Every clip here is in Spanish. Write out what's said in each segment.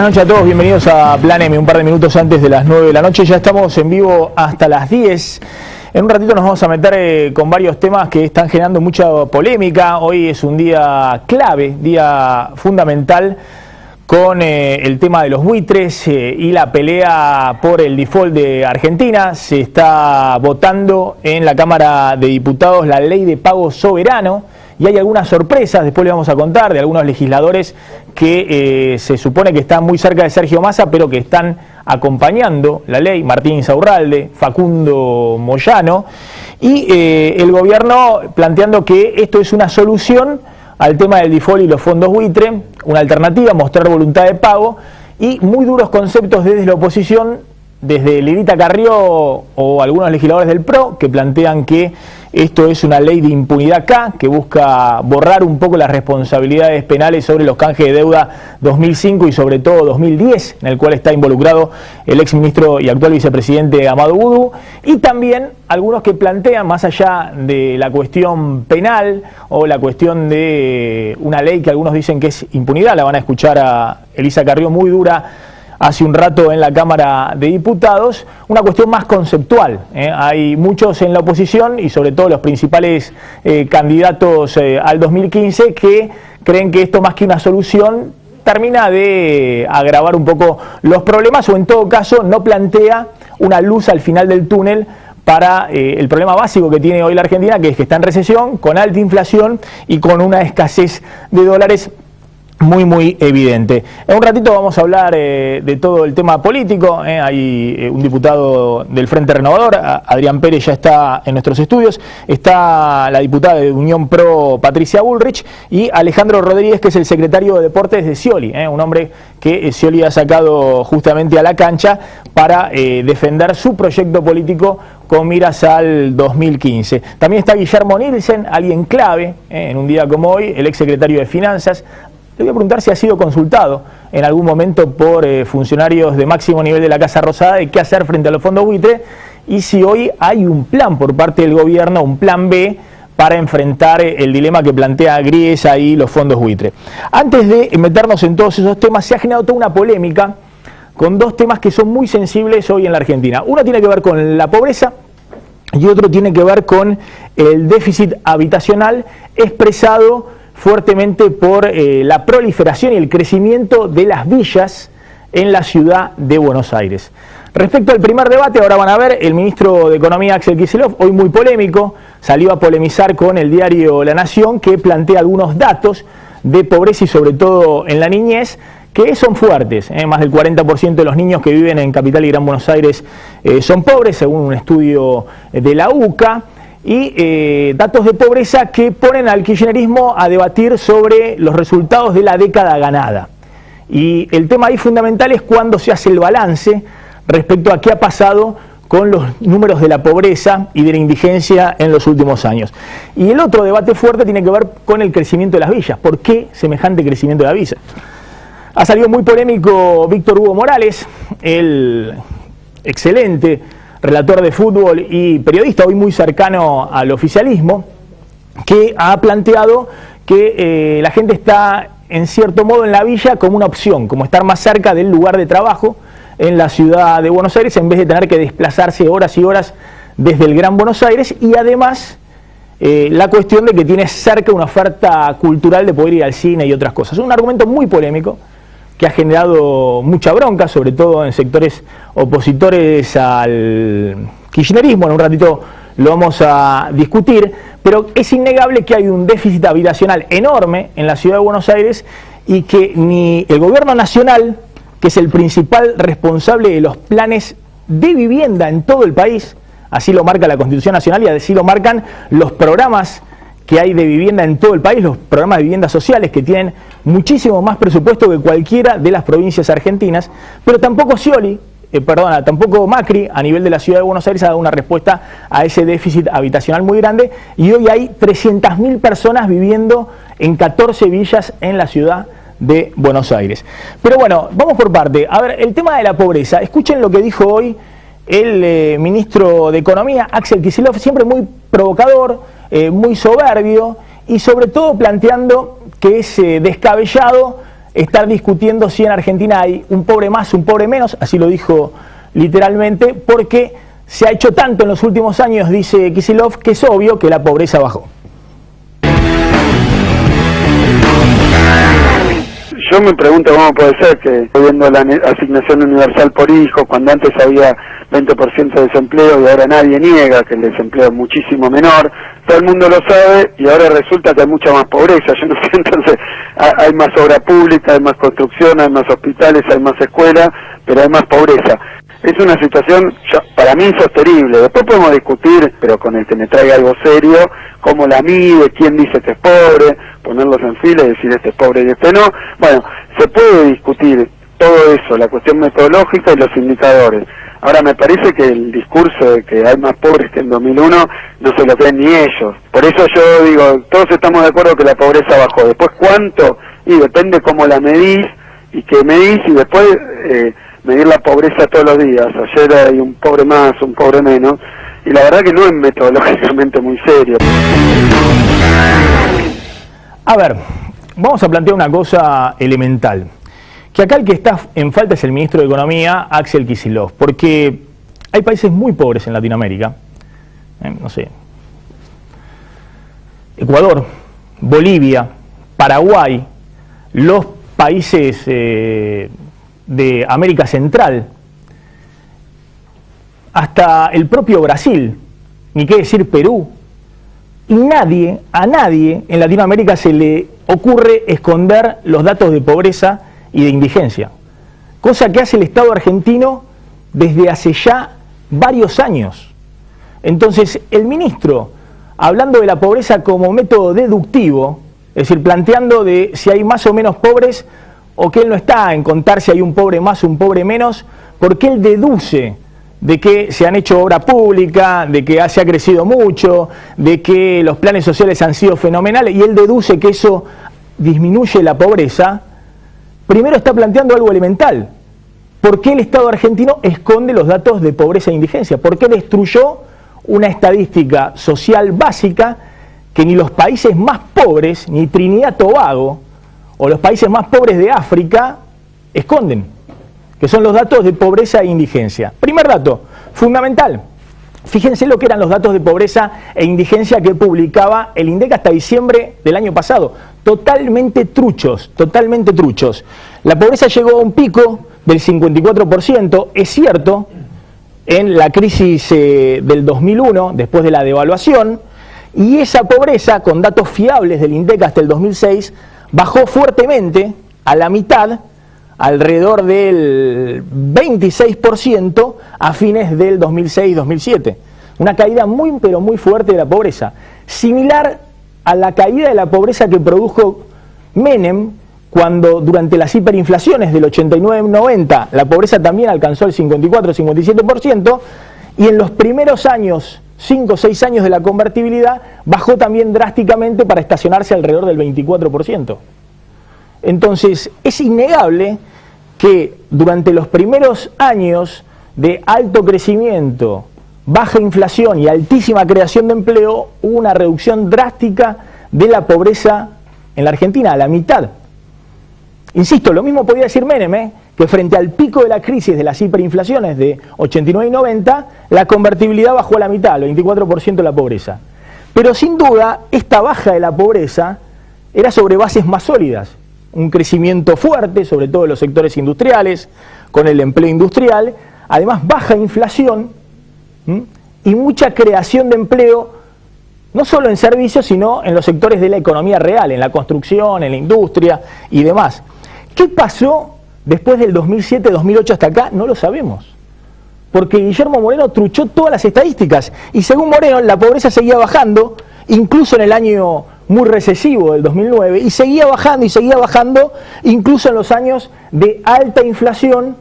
Buenas noches a todos, bienvenidos a Plan M, un par de minutos antes de las 9 de la noche. Ya estamos en vivo hasta las 10. En un ratito nos vamos a meter con varios temas que están generando mucha polémica. Hoy es un día clave, día fundamental, con el tema de los buitres y la pelea por el default de Argentina. Se está votando en la Cámara de Diputados la ley de pago soberano. Y hay algunas sorpresas, después les vamos a contar, de algunos legisladores que se supone que están muy cerca de Sergio Massa, pero que están acompañando la ley: Martín Insaurralde, Facundo Moyano, y el gobierno planteando que esto es una solución al tema del default y los fondos buitre, una alternativa, mostrar voluntad de pago, y muy duros conceptos desde la oposición, desde Lilita Carrió o algunos legisladores del PRO, que plantean que esto es una ley de impunidad acá, que busca borrar un poco las responsabilidades penales sobre los canjes de deuda 2005 y sobre todo 2010, en el cual está involucrado el exministro y actual vicepresidente Amado Boudou, y también algunos que plantean, más allá de la cuestión penal o la cuestión de una ley que algunos dicen que es impunidad, la van a escuchar a Elisa Carrió muy dura hace un rato en la Cámara de Diputados, una cuestión más conceptual. Hay muchos en la oposición y sobre todo los principales candidatos al 2015 que creen que esto, más que una solución, termina de agravar un poco los problemas, o en todo caso no plantea una luz al final del túnel para el problema básico que tiene hoy la Argentina, que es que está en recesión, con alta inflación y con una escasez de dólares muy evidente. En un ratito vamos a hablar de todo el tema político. Hay un diputado del Frente Renovador, Adrián Pérez, ya está en nuestros estudios. Está la diputada de Unión Pro, Patricia Bullrich, y Alejandro Rodríguez, que es el secretario de Deportes de Scioli, un hombre que Scioli ha sacado justamente a la cancha para defender su proyecto político con miras al 2015. También está Guillermo Nielsen, alguien clave en un día como hoy, el exsecretario de Finanzas. Le voy a preguntar si ha sido consultado en algún momento por funcionarios de máximo nivel de la Casa Rosada de qué hacer frente a los fondos buitre, y si hoy hay un plan por parte del gobierno, un plan B, para enfrentar el dilema que plantea Griesa y los fondos buitre. Antes de meternos en todos esos temas, se ha generado toda una polémica con dos temas que son muy sensibles hoy en la Argentina. Uno tiene que ver con la pobreza y otro tiene que ver con el déficit habitacional expresado fuertemente por la proliferación y el crecimiento de las villas en la ciudad de Buenos Aires. Respecto al primer debate, ahora van a ver, el ministro de Economía, Axel Kicillof, hoy muy polémico, salió a polemizar con el diario La Nación, que plantea algunos datos de pobreza y sobre todo en la niñez, que son fuertes. Más del 40% de los niños que viven en Capital y Gran Buenos Aires son pobres, según un estudio de la UCA. Y datos de pobreza que ponen al kirchnerismo a debatir sobre los resultados de la década ganada. Y el tema ahí fundamental es cuando se hace el balance respecto a qué ha pasado con los números de la pobreza y de la indigencia en los últimos años. Y el otro debate fuerte tiene que ver con el crecimiento de las villas. ¿Por qué semejante crecimiento de la villa? Ha salido muy polémico Víctor Hugo Morales, el excelente relator de fútbol y periodista, hoy muy cercano al oficialismo, que ha planteado que la gente está en cierto modo en la villa como una opción, como estar más cerca del lugar de trabajo en la ciudad de Buenos Aires, en vez de tener que desplazarse horas y horas desde el Gran Buenos Aires, y además la cuestión de que tiene cerca una oferta cultural de poder ir al cine y otras cosas. Es un argumento muy polémico que ha generado mucha bronca, sobre todo en sectores opositores al kirchnerismo. En un ratito lo vamos a discutir, pero es innegable que hay un déficit habitacional enorme en la ciudad de Buenos Aires y que ni el gobierno nacional, que es el principal responsable de los planes de vivienda en todo el país, así lo marca la Constitución Nacional y así lo marcan los programas que hay de vivienda en todo el país, los programas de viviendas sociales, que tienen muchísimo más presupuesto que cualquiera de las provincias argentinas, pero tampoco tampoco Macri, a nivel de la ciudad de Buenos Aires, ha dado una respuesta a ese déficit habitacional muy grande, y hoy hay 300.000 personas viviendo en 14 villas en la ciudad de Buenos Aires. Pero bueno, vamos por parte. A ver, el tema de la pobreza. Escuchen lo que dijo hoy el ministro de Economía, Axel Kicillof, siempre muy provocador, muy soberbio, y sobre todo planteando que es descabellado estar discutiendo si en Argentina hay un pobre más, un pobre menos, así lo dijo literalmente, porque se ha hecho tanto en los últimos años, dice Kicillof, que es obvio que la pobreza bajó. Yo me pregunto cómo puede ser que, viendo la asignación universal por hijo, cuando antes había 20% de desempleo y ahora nadie niega que el desempleo es muchísimo menor, todo el mundo lo sabe y ahora resulta que hay mucha más pobreza. Yo no sé, entonces hay más obra pública, hay más construcción, hay más hospitales, hay más escuelas, pero hay más pobreza. Es una situación para mí insostenible. Después podemos discutir, pero con el que me traiga algo serio, cómo la mide, quién dice este es pobre, ponerlos en fila y decir este es pobre y este no. Bueno, se puede discutir todo eso, la cuestión metodológica y los indicadores. Ahora me parece que el discurso de que hay más pobres que en 2001 no se lo creen ni ellos. Por eso yo digo, todos estamos de acuerdo que la pobreza bajó. Después cuánto, y depende cómo la medís y qué medís, y después medir la pobreza todos los días. Ayer hay un pobre más, un pobre menos, y la verdad que no es metodológicamente muy serio. A ver, vamos a plantear una cosa elemental. Que acá el que está en falta es el ministro de Economía, Axel Kicillof, porque hay países muy pobres en Latinoamérica, no sé, Ecuador, Bolivia, Paraguay, los países de América Central, hasta el propio Brasil, ni qué decir Perú, y a nadie en Latinoamérica se le ocurre esconder los datos de pobreza y de indigencia, cosa que hace el Estado argentino desde hace ya varios años. Entonces, el ministro, hablando de la pobreza como método deductivo, es decir, planteando de si hay más o menos pobres, o que él no está en contar si hay un pobre más o un pobre menos, porque él deduce de que se han hecho obra pública, de que se ha crecido mucho, de que los planes sociales han sido fenomenales, y él deduce que eso disminuye la pobreza. Primero está planteando algo elemental. ¿Por qué el Estado argentino esconde los datos de pobreza e indigencia? ¿Por qué destruyó una estadística social básica que ni los países más pobres, ni Trinidad y Tobago, o los países más pobres de África, esconden? Que son los datos de pobreza e indigencia. Primer dato, fundamental. Fíjense lo que eran los datos de pobreza e indigencia que publicaba el INDEC hasta diciembre del año pasado. Totalmente truchos, totalmente truchos. La pobreza llegó a un pico del 54%, es cierto, en la crisis del 2001, después de la devaluación, y esa pobreza, con datos fiables del INDEC hasta el 2006, bajó fuertemente a la mitad, alrededor del 26% a fines del 2006-2007. Una caída muy, pero muy fuerte de la pobreza. Similar a la caída de la pobreza que produjo Menem, cuando durante las hiperinflaciones del 89-90 la pobreza también alcanzó el 54-57%, y en los primeros años, 5 o 6 años de la convertibilidad, bajó también drásticamente para estacionarse alrededor del 24%. Entonces, es innegable que durante los primeros años de alto crecimiento, baja inflación y altísima creación de empleo, hubo una reducción drástica de la pobreza en la Argentina, a la mitad. Insisto, lo mismo podía decir Menem, que frente al pico de la crisis de las hiperinflaciones de 89 y 90, la convertibilidad bajó a la mitad, al 24% de la pobreza. Pero sin duda, esta baja de la pobreza era sobre bases más sólidas. Un crecimiento fuerte, sobre todo en los sectores industriales, con el empleo industrial, además baja inflación y mucha creación de empleo, no solo en servicios, sino en los sectores de la economía real, en la construcción, en la industria y demás. ¿Qué pasó después del 2007-2008 hasta acá? No lo sabemos, porque Guillermo Moreno truchó todas las estadísticas, y según Moreno la pobreza seguía bajando, incluso en el año muy recesivo del 2009, y seguía bajando incluso en los años de alta inflación,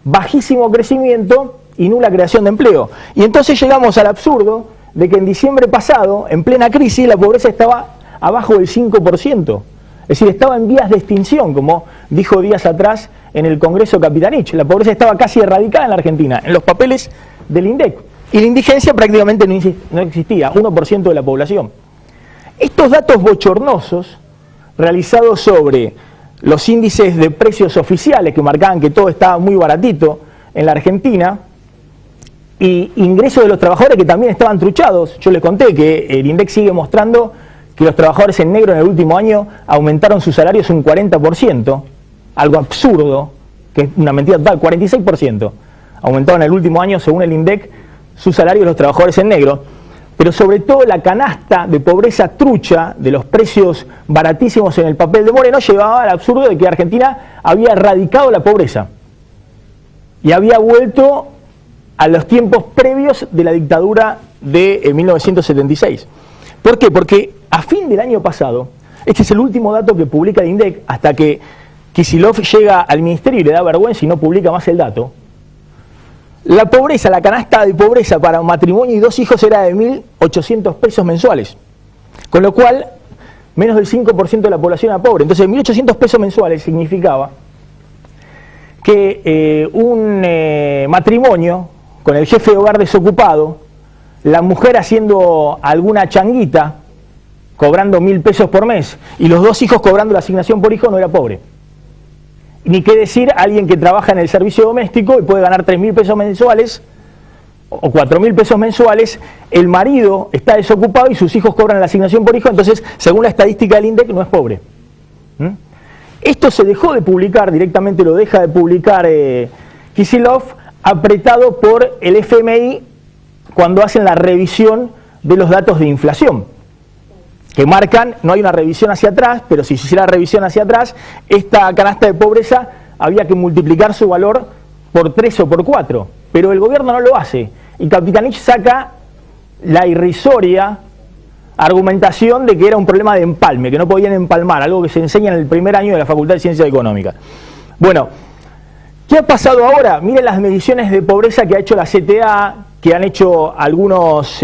bajísimo crecimiento y nula creación de empleo. Y entonces llegamos al absurdo de que en diciembre pasado, en plena crisis, la pobreza estaba abajo del 5%, es decir, estaba en vías de extinción, como dijo días atrás en el Congreso Capitanich. La pobreza estaba casi erradicada en la Argentina, en los papeles del INDEC, y la indigencia prácticamente no existía, 1% de la población. Estos datos bochornosos, realizados sobre los índices de precios oficiales que marcaban que todo estaba muy baratito en la Argentina, y ingresos de los trabajadores que también estaban truchados. Yo les conté que el INDEC sigue mostrando que los trabajadores en negro en el último año aumentaron sus salarios un 40%, algo absurdo, que es una mentira total, 46% aumentaron en el último año, según el INDEC, sus salarios los trabajadores en negro. Pero sobre todo la canasta de pobreza trucha de los precios baratísimos en el papel de Moreno llevaba al absurdo de que Argentina había erradicado la pobreza y había vuelto a los tiempos previos de la dictadura de 1976. ¿Por qué? Porque a fin del año pasado, este es el último dato que publica el INDEC hasta que Kicillof llega al ministerio y le da vergüenza y no publica más el dato. La pobreza, la canasta de pobreza para un matrimonio y 2 hijos era de 1.800 pesos mensuales, con lo cual menos del 5% de la población era pobre. Entonces 1.800 pesos mensuales significaba que un matrimonio con el jefe de hogar desocupado, la mujer haciendo alguna changuita, cobrando 1.000 pesos por mes, y los 2 hijos cobrando la asignación por hijo, no era pobre. Ni qué decir alguien que trabaja en el servicio doméstico y puede ganar 3.000 pesos mensuales o 4.000 pesos mensuales, el marido está desocupado y sus hijos cobran la asignación por hijo, entonces, según la estadística del INDEC, no es pobre. Esto se dejó de publicar, directamente lo deja de publicar Kicillof, apretado por el FMI cuando hacen la revisión de los datos de inflación, que marcan, no hay una revisión hacia atrás, pero si se hiciera revisión hacia atrás, esta canasta de pobreza había que multiplicar su valor por 3 o por 4, pero el gobierno no lo hace, y Capitanich saca la irrisoria argumentación de que era un problema de empalme, que no podían empalmar, algo que se enseña en el primer año de la Facultad de Ciencias Económicas. Bueno, ¿qué ha pasado ahora? Miren las mediciones de pobreza que ha hecho la CTA, que han hecho algunos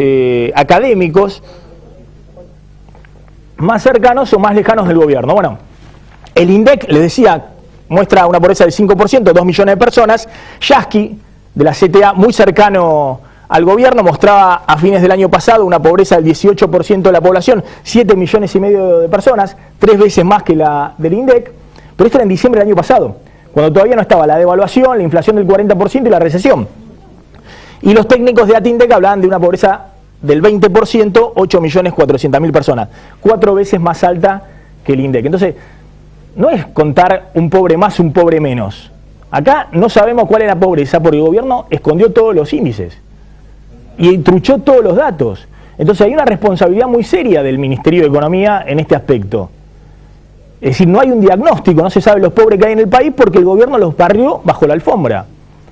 académicos, más cercanos o más lejanos del gobierno. Bueno, el INDEC, les decía, muestra una pobreza del 5%, 2 millones de personas. Yasky, de la CTA, muy cercano al gobierno, mostraba a fines del año pasado una pobreza del 18% de la población, 7,5 millones de personas, 3 veces más que la del INDEC, pero esto era en diciembre del año pasado, cuando todavía no estaba la devaluación, la inflación del 40% y la recesión. Y los técnicos de ATINDEC hablaban de una pobreza del 20%, 8.400.000 personas, 4 veces más alta que el INDEC. Entonces, no es contar un pobre más, un pobre menos. Acá no sabemos cuál es la pobreza porque el gobierno escondió todos los índices y truchó todos los datos. Entonces hay una responsabilidad muy seria del Ministerio de Economía en este aspecto. Es decir, no hay un diagnóstico, no se sabe los pobres que hay en el país porque el gobierno los barrió bajo la alfombra.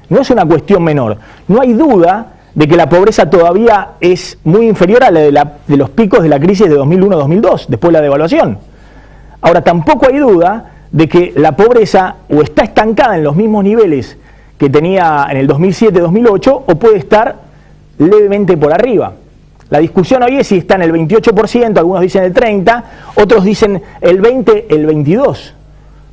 No es una cuestión menor. No hay duda de que la pobreza todavía es muy inferior a la de los picos de la crisis de 2001-2002, después de la devaluación. Ahora, tampoco hay duda de que la pobreza o está estancada en los mismos niveles que tenía en el 2007-2008 o puede estar levemente por arriba. La discusión hoy es si está en el 28%, algunos dicen el 30%, otros dicen el 20%, el 22%.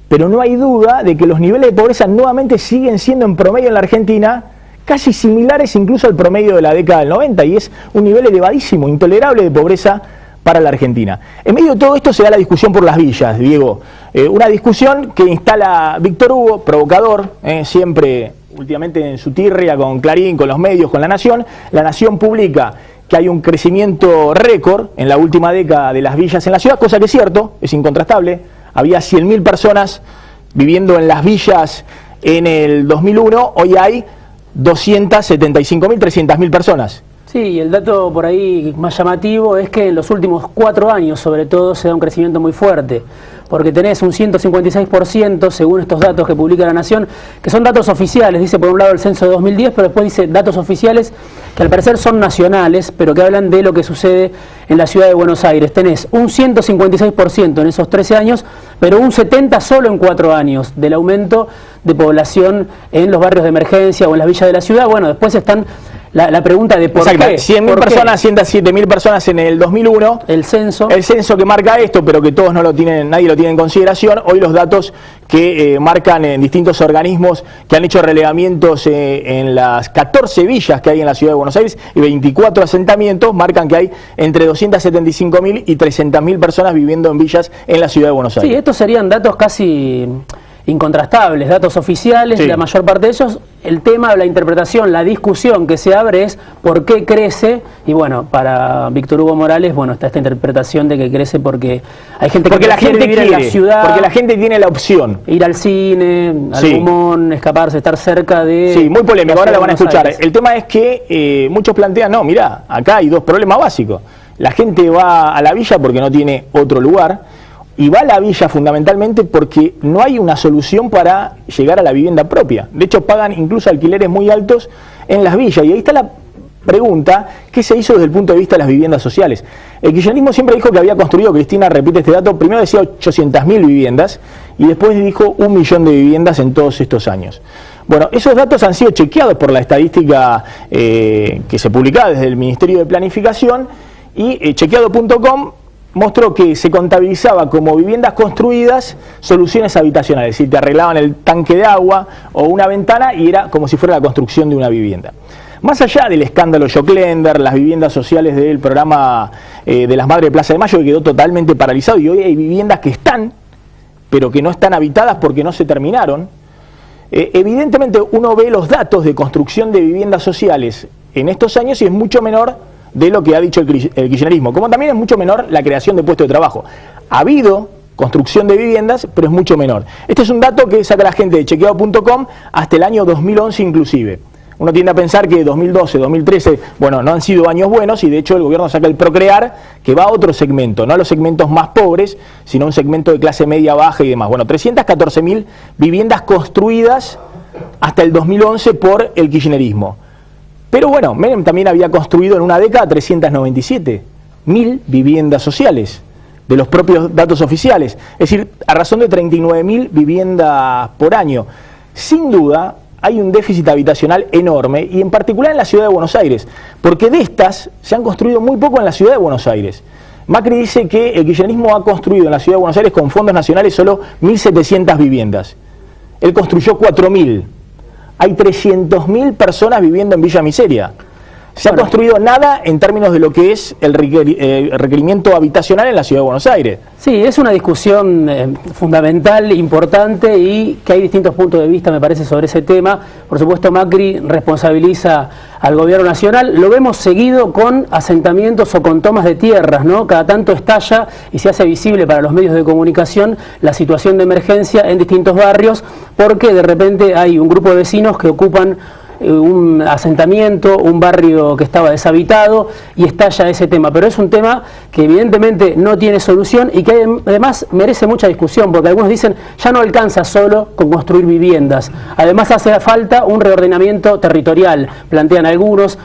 Pero no hay duda de que los niveles de pobreza nuevamente siguen siendo en promedio en la Argentina casi similares incluso al promedio de la década del 90, y es un nivel elevadísimo, intolerable de pobreza para la Argentina. En medio de todo esto se da la discusión por las villas, Diego. Una discusión que instala Víctor Hugo, provocador, siempre últimamente en su tirria con Clarín, con los medios, con La Nación. La Nación publica que hay un crecimiento récord en la última década de las villas en la ciudad, cosa que es cierto, es incontrastable. Había 100.000 personas viviendo en las villas en el 2001, hoy hay 275.000, 300.000 personas. Sí, y el dato por ahí más llamativo es que en los últimos 4 años, sobre todo, se da un crecimiento muy fuerte, porque tenés un 156%, según estos datos que publica La Nación, que son datos oficiales, dice por un lado el censo de 2010, pero después dice datos oficiales que al parecer son nacionales, pero que hablan de lo que sucede en la ciudad de Buenos Aires. Tenés un 156% en esos 13 años, pero un 70% solo en 4 años del aumento de población en los barrios de emergencia o en las villas de la ciudad. Bueno, después están la pregunta de por qué. 100.000 personas, 107.000 personas en el 2001. El censo Que marca esto, pero que todos no lo tienen, nadie lo tiene en consideración. Hoy los datos que marcan en distintos organismos que han hecho relevamientos en las 14 villas que hay en la ciudad de Buenos Aires y 24 asentamientos, marcan que hay entre 275.000 y 300.000 personas viviendo en villas en la ciudad de Buenos Aires. Sí, estos serían datos casi incontrastables, datos oficiales, sí. La mayor parte de ellos. El tema, la interpretación, la discusión que se abre es por qué crece, y bueno, para Víctor Hugo Morales, bueno, está esta interpretación de que crece porque hay gente que prefiere vivir en la ciudad, porque la gente tiene la opción. Ir al cine, al Gumón, escaparse, estar cerca de... Sí, muy polémico, ahora la van a escuchar. Aires. El tema es que muchos plantean, no, mirá, acá hay dos problemas básicos. La gente va a la villa porque no tiene otro lugar, y va a la villa fundamentalmente porque no hay una solución para llegar a la vivienda propia. De hecho, pagan incluso alquileres muy altos en las villas. Y ahí está la pregunta, ¿qué se hizo desde el punto de vista de las viviendas sociales? El kirchnerismo siempre dijo que había construido, Cristina repite este dato, primero decía 800.000 viviendas y después dijo 1 millón de viviendas en todos estos años. Bueno, esos datos han sido chequeados por la estadística que se publicaba desde el Ministerio de Planificación y chequeado.com mostró que se contabilizaba como viviendas construidas soluciones habitacionales, si te arreglaban el tanque de agua o una ventana y era como si fuera la construcción de una vivienda. Más allá del escándalo Joclender, las viviendas sociales del programa de las Madres de Plaza de Mayo, que quedó totalmente paralizado, y hoy hay viviendas que están, pero que no están habitadas porque no se terminaron. Evidentemente uno ve los datos de construcción de viviendas sociales en estos años y es mucho menor de lo que ha dicho el kirchnerismo, como también es mucho menor la creación de puestos de trabajo. Ha habido construcción de viviendas, pero es mucho menor. Este es un dato que saca la gente de chequeado.com hasta el año 2011 inclusive. Uno tiende a pensar que 2012, 2013, bueno, no han sido años buenos y de hecho el gobierno saca el Procrear, que va a otro segmento, no a los segmentos más pobres, sino a un segmento de clase media baja y demás. Bueno, 314.000 viviendas construidas hasta el 2011 por el kirchnerismo. Pero bueno, Menem también había construido en una década 397.000 viviendas sociales, de los propios datos oficiales, es decir, a razón de 39.000 viviendas por año. Sin duda hay un déficit habitacional enorme, y en particular en la ciudad de Buenos Aires, porque de estas se han construido muy poco en la ciudad de Buenos Aires. Macri dice que el kirchnerismo ha construido en la ciudad de Buenos Aires con fondos nacionales solo 1.700 viviendas. Él construyó 4.000. Hay 300.000 personas viviendo en Villa Miseria. Se ha construido nada en términos de lo que es el requerimiento habitacional en la ciudad de Buenos Aires. Sí, es una discusión fundamental, importante, y que hay distintos puntos de vista, me parece, sobre ese tema. Por supuesto, Macri responsabiliza al gobierno nacional. Lo vemos seguido con asentamientos o con tomas de tierras, ¿no? Cada tanto estalla y se hace visible para los medios de comunicación la situación de emergencia en distintos barrios, porque de repente hay un grupo de vecinos que ocupan un asentamiento, un barrio que estaba deshabitado, y estalla ese tema. Pero es un tema que evidentemente no tiene solución y que además merece mucha discusión, porque algunos dicen ya no alcanza solo con construir viviendas, además hace falta un reordenamiento territorial, plantean algunos,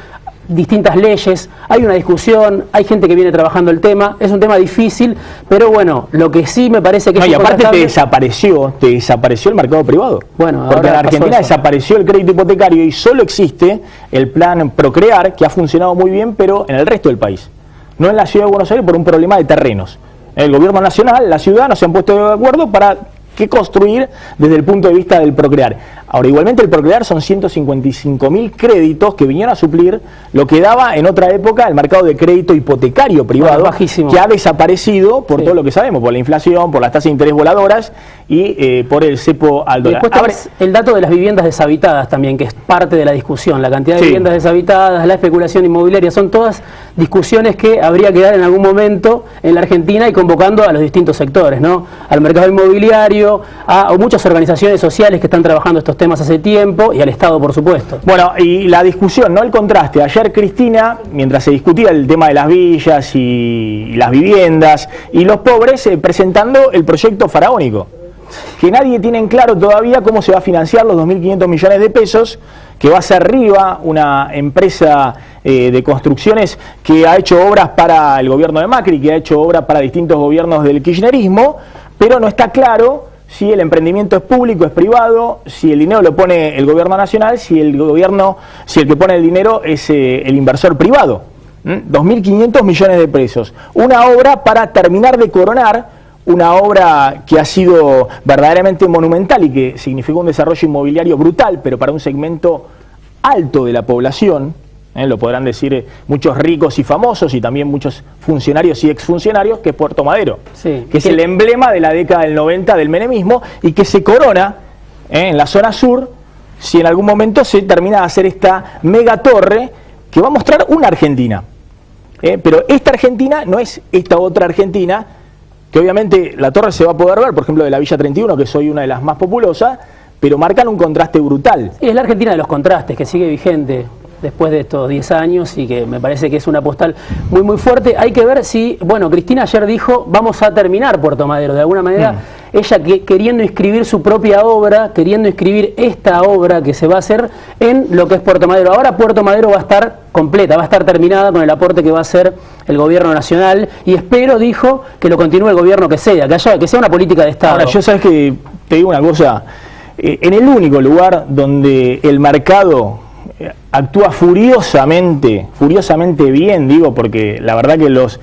distintas leyes, hay una discusión, hay gente que viene trabajando el tema, es un tema difícil, pero bueno, lo que sí me parece que no, y aparte te desapareció el mercado privado. Bueno, porque en Argentina desapareció el crédito hipotecario y solo existe el plan Procrear, que ha funcionado muy bien, pero en el resto del país, no en la ciudad de Buenos Aires por un problema de terrenos. El gobierno nacional, la ciudad, no se han puesto de acuerdo para qué construir desde el punto de vista del Procrear. Ahora, igualmente el Procrear son 155.000 créditos que vinieron a suplir lo que daba en otra época el mercado de crédito hipotecario privado, bajísimo, que ha desaparecido por todo lo que sabemos, por la inflación, por las tasas de interés voladoras y por el cepo al dólar. Después el dato de las viviendas deshabitadas también, que es parte de la discusión, la cantidad de viviendas deshabitadas, la especulación inmobiliaria, son todas discusiones que habría que dar en algún momento en la Argentina y convocando a los distintos sectores, ¿no? Al mercado inmobiliario, a muchas organizaciones sociales que están trabajando estos temas hace tiempo y al Estado, por supuesto. Bueno, y la discusión, no el contraste. Ayer Cristina, mientras se discutía el tema de las villas y las viviendas y los pobres, presentando el proyecto faraónico, que nadie tiene en claro todavía cómo se va a financiar los 2.500 millones de pesos, que va a ser Riva, una empresa de construcciones que ha hecho obras para el gobierno de Macri, que ha hecho obras para distintos gobiernos del kirchnerismo, pero no está claro si el emprendimiento es público, es privado, si el dinero lo pone el gobierno nacional, si el que pone el dinero es el inversor privado. 2.500 millones de pesos. Una obra para terminar de coronar, una obra que ha sido verdaderamente monumental y que significó un desarrollo inmobiliario brutal, pero para un segmento alto de la población, lo podrán decir muchos ricos y famosos y también muchos funcionarios y exfuncionarios, que es Puerto Madero, sí, que es el emblema de la década del 90 del menemismo y que se corona en la zona sur si en algún momento se termina de hacer esta megatorre que va a mostrar una Argentina. Pero esta Argentina no es esta otra Argentina, que obviamente la torre se va a poder ver, por ejemplo, de la Villa 31, que soy una de las más populosas, pero marcan un contraste brutal. Sí, es la Argentina de los contrastes, que sigue vigente después de estos 10 años y que me parece que es una postal muy muy fuerte. Hay que ver si, bueno, Cristina ayer dijo, vamos a terminar Puerto Madero, de alguna manera, ella queriendo inscribir su propia obra, queriendo inscribir esta obra que se va a hacer en lo que es Puerto Madero. Ahora Puerto Madero va a estar completa, va a estar terminada con el aporte que va a hacer el gobierno nacional y espero, dijo, que lo continúe el gobierno que sea una política de Estado. Ahora, yo sabes que te digo una cosa, en el único lugar donde el mercado actúa furiosamente bien, digo, porque la verdad que los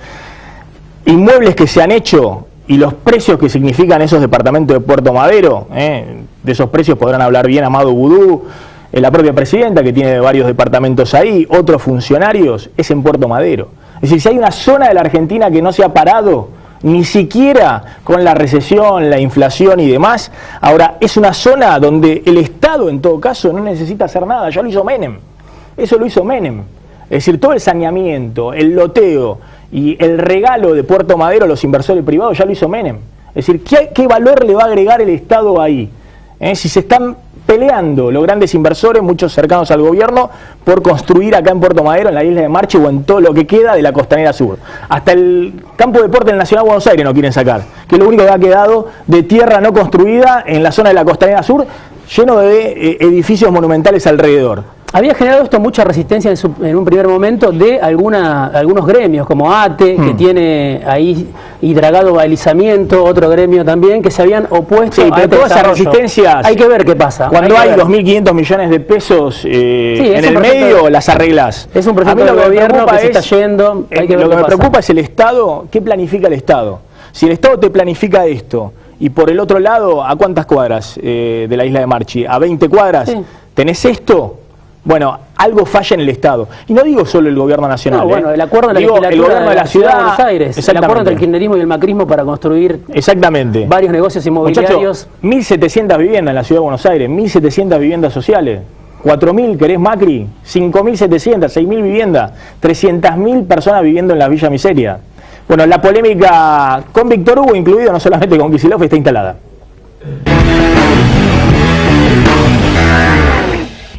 inmuebles que se han hecho y los precios que significan esos departamentos de Puerto Madero, de esos precios podrán hablar bien Amado Vudú, la propia presidenta que tiene varios departamentos ahí, otros funcionarios, es en Puerto Madero. Es decir, si hay una zona de la Argentina que no se ha parado, ni siquiera con la recesión, la inflación y demás, ahora es una zona donde el Estado en todo caso no necesita hacer nada, ya lo hizo Menem, eso lo hizo Menem. Es decir, todo el saneamiento, el loteo y el regalo de Puerto Madero a los inversores privados ya lo hizo Menem. Es decir, ¿qué valor le va a agregar el Estado ahí? Si se están peleando los grandes inversores, muchos cercanos al gobierno, por construir acá en Puerto Madero, en la isla de Marche o en todo lo que queda de la costanera sur. Hasta el campo de deporte del Nacional Buenos Aires no quieren sacar, que es lo único que ha quedado de tierra no construida en la zona de la costanera sur, lleno de edificios monumentales alrededor. Había generado esto mucha resistencia en un primer momento de algunos gremios, como ATE, que tiene ahí Hidragado Balizamiento, otro gremio también, que se habían opuesto a pero todas esas resistencias, hay que ver qué pasa. Cuando hay 2.500 millones de pesos en el medio, las arreglas. Es un proyecto del gobierno que se está yendo. Lo que me preocupa es el Estado. ¿Qué planifica el Estado? Si el Estado te planifica esto, y por el otro lado, ¿a cuántas cuadras de la isla de Marchi? ¿A 20 cuadras? Sí. ¿Tenés esto? Bueno, algo falla en el Estado. Y no digo solo el gobierno nacional. No, bueno, el acuerdo de la legislatura el gobierno de la ciudad de Buenos Aires, el acuerdo entre el kirchnerismo y el macrismo para construir varios negocios inmobiliarios. Muchacho, 1.700 viviendas en la ciudad de Buenos Aires, 1.700 viviendas sociales, 4.000 querés Macri, 5.700, 6.000 viviendas, 300.000 personas viviendo en la Villa Miseria. Bueno, la polémica con Víctor Hugo incluido, no solamente con Kicillof, está instalada.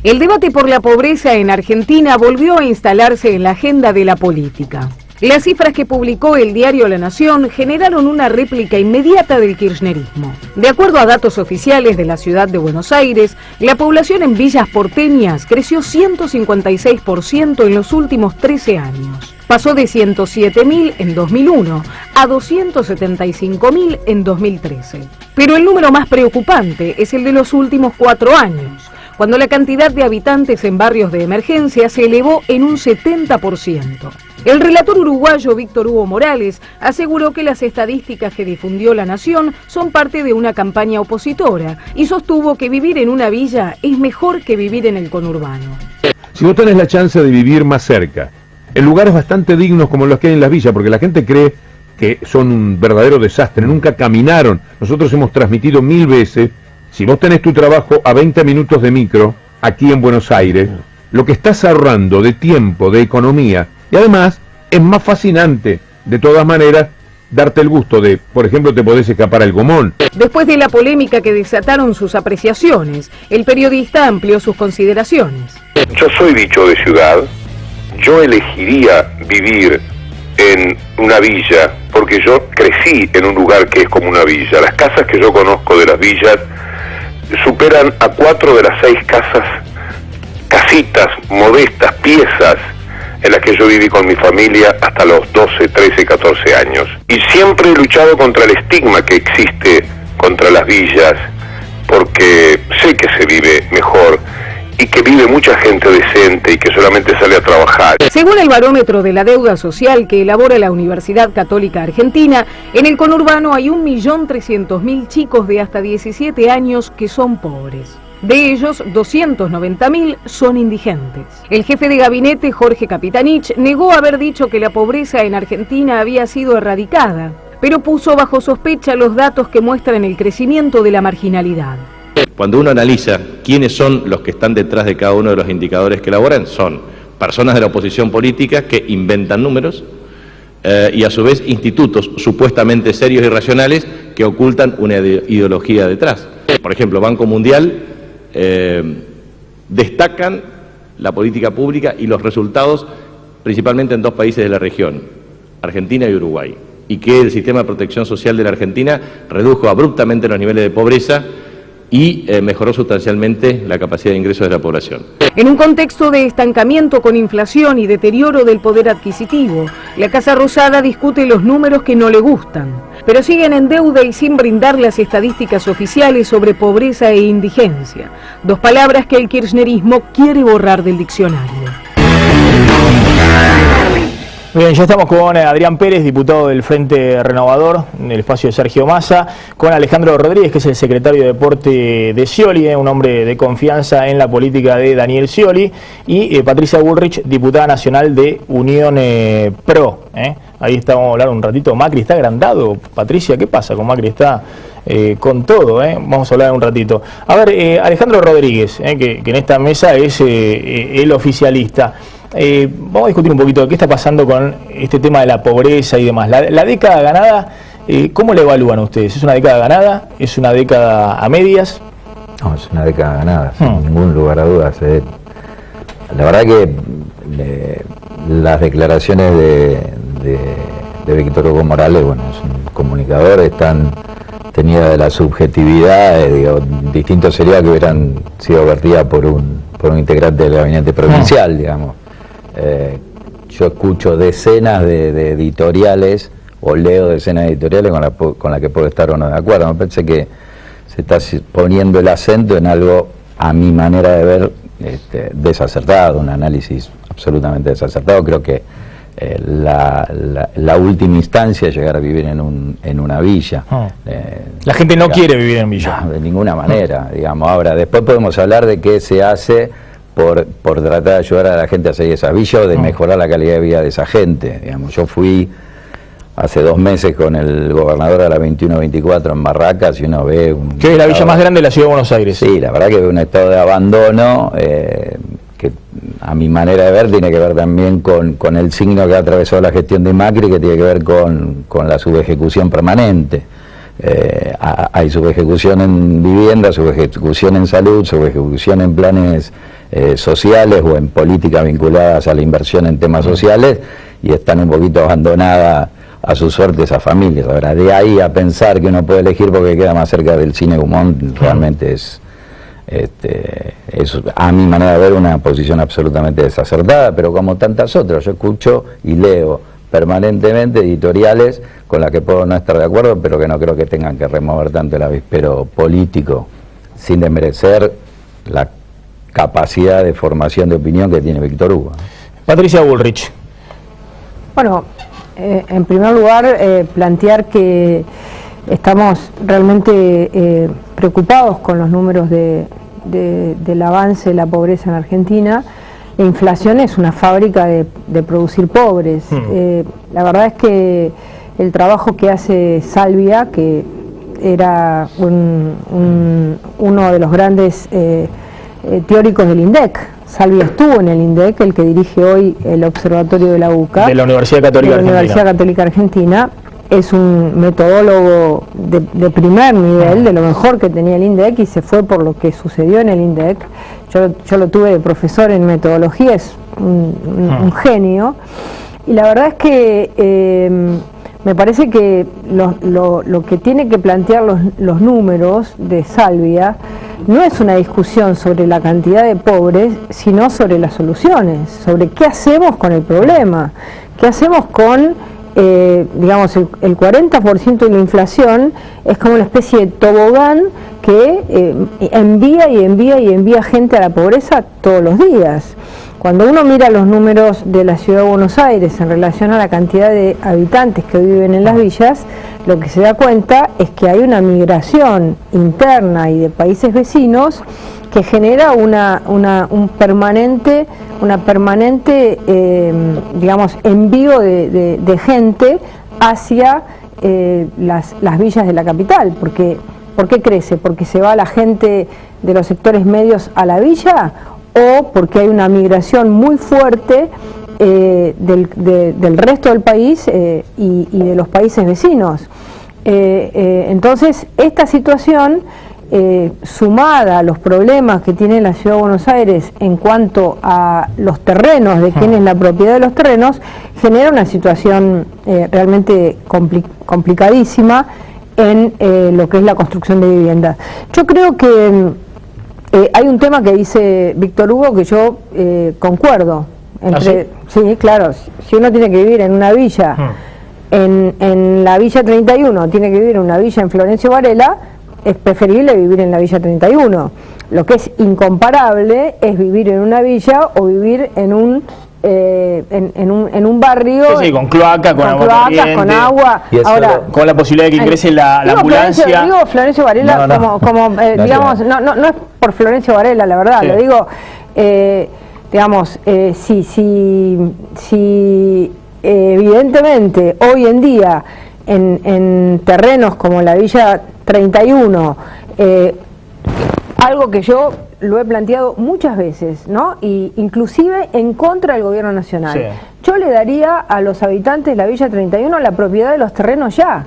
El debate por la pobreza en Argentina volvió a instalarse en la agenda de la política. Las cifras que publicó el diario La Nación generaron una réplica inmediata del kirchnerismo. De acuerdo a datos oficiales de la ciudad de Buenos Aires, la población en villas porteñas creció 156% en los últimos 13 años. Pasó de 107.000 en 2001 a 275.000 en 2013. Pero el número más preocupante es el de los últimos 4 años, cuando la cantidad de habitantes en barrios de emergencia se elevó en un 70%. El relator uruguayo Víctor Hugo Morales aseguró que las estadísticas que difundió La Nación son parte de una campaña opositora y sostuvo que vivir en una villa es mejor que vivir en el conurbano. Si vos tenés la chance de vivir más cerca, en lugares bastante dignos como los que hay en las villas, porque la gente cree que son un verdadero desastre, nunca caminaron. Nosotros hemos transmitido 1000 veces, si vos tenés tu trabajo a 20 minutos de micro, aquí en Buenos Aires, lo que estás ahorrando de tiempo, de economía, y además es más fascinante, de todas maneras, darte el gusto de, por ejemplo, te podés escapar al Gomón. Después de la polémica que desataron sus apreciaciones, el periodista amplió sus consideraciones. Yo soy bicho de ciudad, yo elegiría vivir en una villa, porque yo crecí en un lugar que es como una villa. Las casas que yo conozco de las villas superan a 4 de las 6 casitas, modestas, piezas, en las que yo viví con mi familia hasta los 12, 13, 14 años. Y siempre he luchado contra el estigma que existe contra las villas, porque sé que se vive mejor y que vive mucha gente decente y que solamente sale a trabajar. Según el barómetro de la deuda social que elabora la Universidad Católica Argentina, en el conurbano hay 1.300.000 chicos de hasta 17 años que son pobres. De ellos, 290.000 son indigentes. El jefe de gabinete, Jorge Capitanich, negó haber dicho que la pobreza en Argentina había sido erradicada, pero puso bajo sospecha los datos que muestran el crecimiento de la marginalidad. Cuando uno analiza quiénes son los que están detrás de cada uno de los indicadores que elaboran, son personas de la oposición política que inventan números y a su vez institutos supuestamente serios y racionales que ocultan una ideología detrás. Por ejemplo, Banco Mundial destacan la política pública y los resultados principalmente en dos países de la región, Argentina y Uruguay, y que el sistema de protección social de la Argentina redujo abruptamente los niveles de pobreza y mejoró sustancialmente la capacidad de ingresos de la población. En un contexto de estancamiento con inflación y deterioro del poder adquisitivo, la Casa Rosada discute los números que no le gustan, pero siguen en deuda y sin brindar las estadísticas oficiales sobre pobreza e indigencia, dos palabras que el kirchnerismo quiere borrar del diccionario. Bien, ya estamos con Adrián Pérez, diputado del Frente Renovador, en el espacio de Sergio Massa, con Alejandro Rodríguez, que es el secretario de Deporte de Scioli, un hombre de confianza en la política de Daniel Scioli, y Patricia Bullrich, diputada nacional de Unión Pro. Ahí estamos a hablar un ratito. Macri está agrandado. Patricia, ¿qué pasa con Macri? Está con todo, vamos a hablar un ratito. A ver, Alejandro Rodríguez, que en esta mesa es el oficialista. Vamos a discutir un poquito de qué está pasando con este tema de la pobreza y demás. La década ganada, ¿cómo la evalúan ustedes? ¿Es una década ganada? ¿Es una década a medias? No, es una década ganada, sin ningún lugar a dudas. La verdad que las declaraciones de Víctor Hugo Morales, bueno, es un comunicador, están tenidas de la subjetividad, distinto sería que hubieran sido vertidas por un integrante del gabinete provincial, digamos. Yo escucho decenas de editoriales o leo decenas de editoriales con las que puedo estar o no de acuerdo. Me parece que se está poniendo el acento en algo, a mi manera de ver, desacertado, un análisis absolutamente desacertado. Creo que la última instancia es llegar a vivir en una villa. La gente no quiere vivir en villa. No, de ninguna manera, digamos. Ahora, después podemos hablar de qué se hace por tratar de ayudar a la gente a salir de esa villa o de mejorar la calidad de vida de esa gente. Digamos, yo fui hace 2 meses con el gobernador a la 21-24 en Barracas y uno ve que es la villa más grande de la ciudad de Buenos Aires. Sí, la verdad que ve un estado de abandono que a mi manera de ver tiene que ver también con el signo que ha atravesado la gestión de Macri, que tiene que ver con la subejecución permanente. Hay subejecución en vivienda, subejecución en salud, subejecución en planes sociales o en políticas vinculadas a la inversión en temas sociales, y están un poquito abandonadas a su suerte esas familias. Ahora, de ahí a pensar que uno puede elegir porque queda más cerca del cine Gumón, realmente es a mi manera de ver una posición absolutamente desacertada, pero como tantas otras. Yo escucho y leo permanentemente editoriales con las que puedo no estar de acuerdo, pero que no creo que tengan que remover tanto el avispero político, sin desmerecer la capacidad de formación de opinión que tiene Víctor Hugo. Patricia Bullrich. Bueno, en primer lugar, plantear que estamos realmente preocupados con los números del avance de la pobreza en Argentina. La inflación es una fábrica de producir pobres. La verdad es que el trabajo que hace Salvia, que era uno de los grandes teóricos del INDEC, Salvia estuvo en el INDEC, el que dirige hoy el Observatorio de la UCA, de la Universidad Católica Argentina. Es un metodólogo de primer nivel, de lo mejor que tenía el INDEC, y se fue por lo que sucedió en el INDEC. Yo lo tuve de profesor en metodología, es un genio, y la verdad es que me parece que lo que tiene que plantear los números de Salvia no es una discusión sobre la cantidad de pobres, sino sobre las soluciones, sobre qué hacemos con el problema, qué hacemos con digamos, el 40% de la inflación es como una especie de tobogán que envía gente a la pobreza todos los días. Cuando uno mira los números de la Ciudad de Buenos Aires en relación a la cantidad de habitantes que viven en las villas, lo que se da cuenta es que hay una migración interna y de países vecinos que genera un permanente digamos, envío de gente hacia las villas de la capital. ¿Por qué crece? ¿Porque se va la gente de los sectores medios a la villa? ¿O porque hay una migración muy fuerte del resto del país y de los países vecinos? Entonces, esta situación, sumada a los problemas que tiene la Ciudad de Buenos Aires en cuanto a los terrenos, de quién es la propiedad de los terrenos, genera una situación realmente complicadísima en lo que es la construcción de viviendas. Yo creo que hay un tema que dice Víctor Hugo que yo concuerdo. Sí, claro, si uno tiene que vivir en una villa, en la Villa 31, tiene que vivir en una villa en Florencio Varela, es preferible vivir en la Villa 31. Lo que es incomparable es vivir en una villa o vivir en un barrio, sí, con cloaca, con agua. Ahora, con la posibilidad de que ingrese la ambulancia. Digo Florencio Varela digamos, no es por Florencio Varela, la verdad, sí. Lo digo, digamos, si evidentemente hoy en día en terrenos como la Villa 31, algo que yo lo he planteado muchas veces, ¿no? Y inclusive en contra del gobierno nacional. Sí. Yo le daría a los habitantes de la Villa 31 la propiedad de los terrenos ya.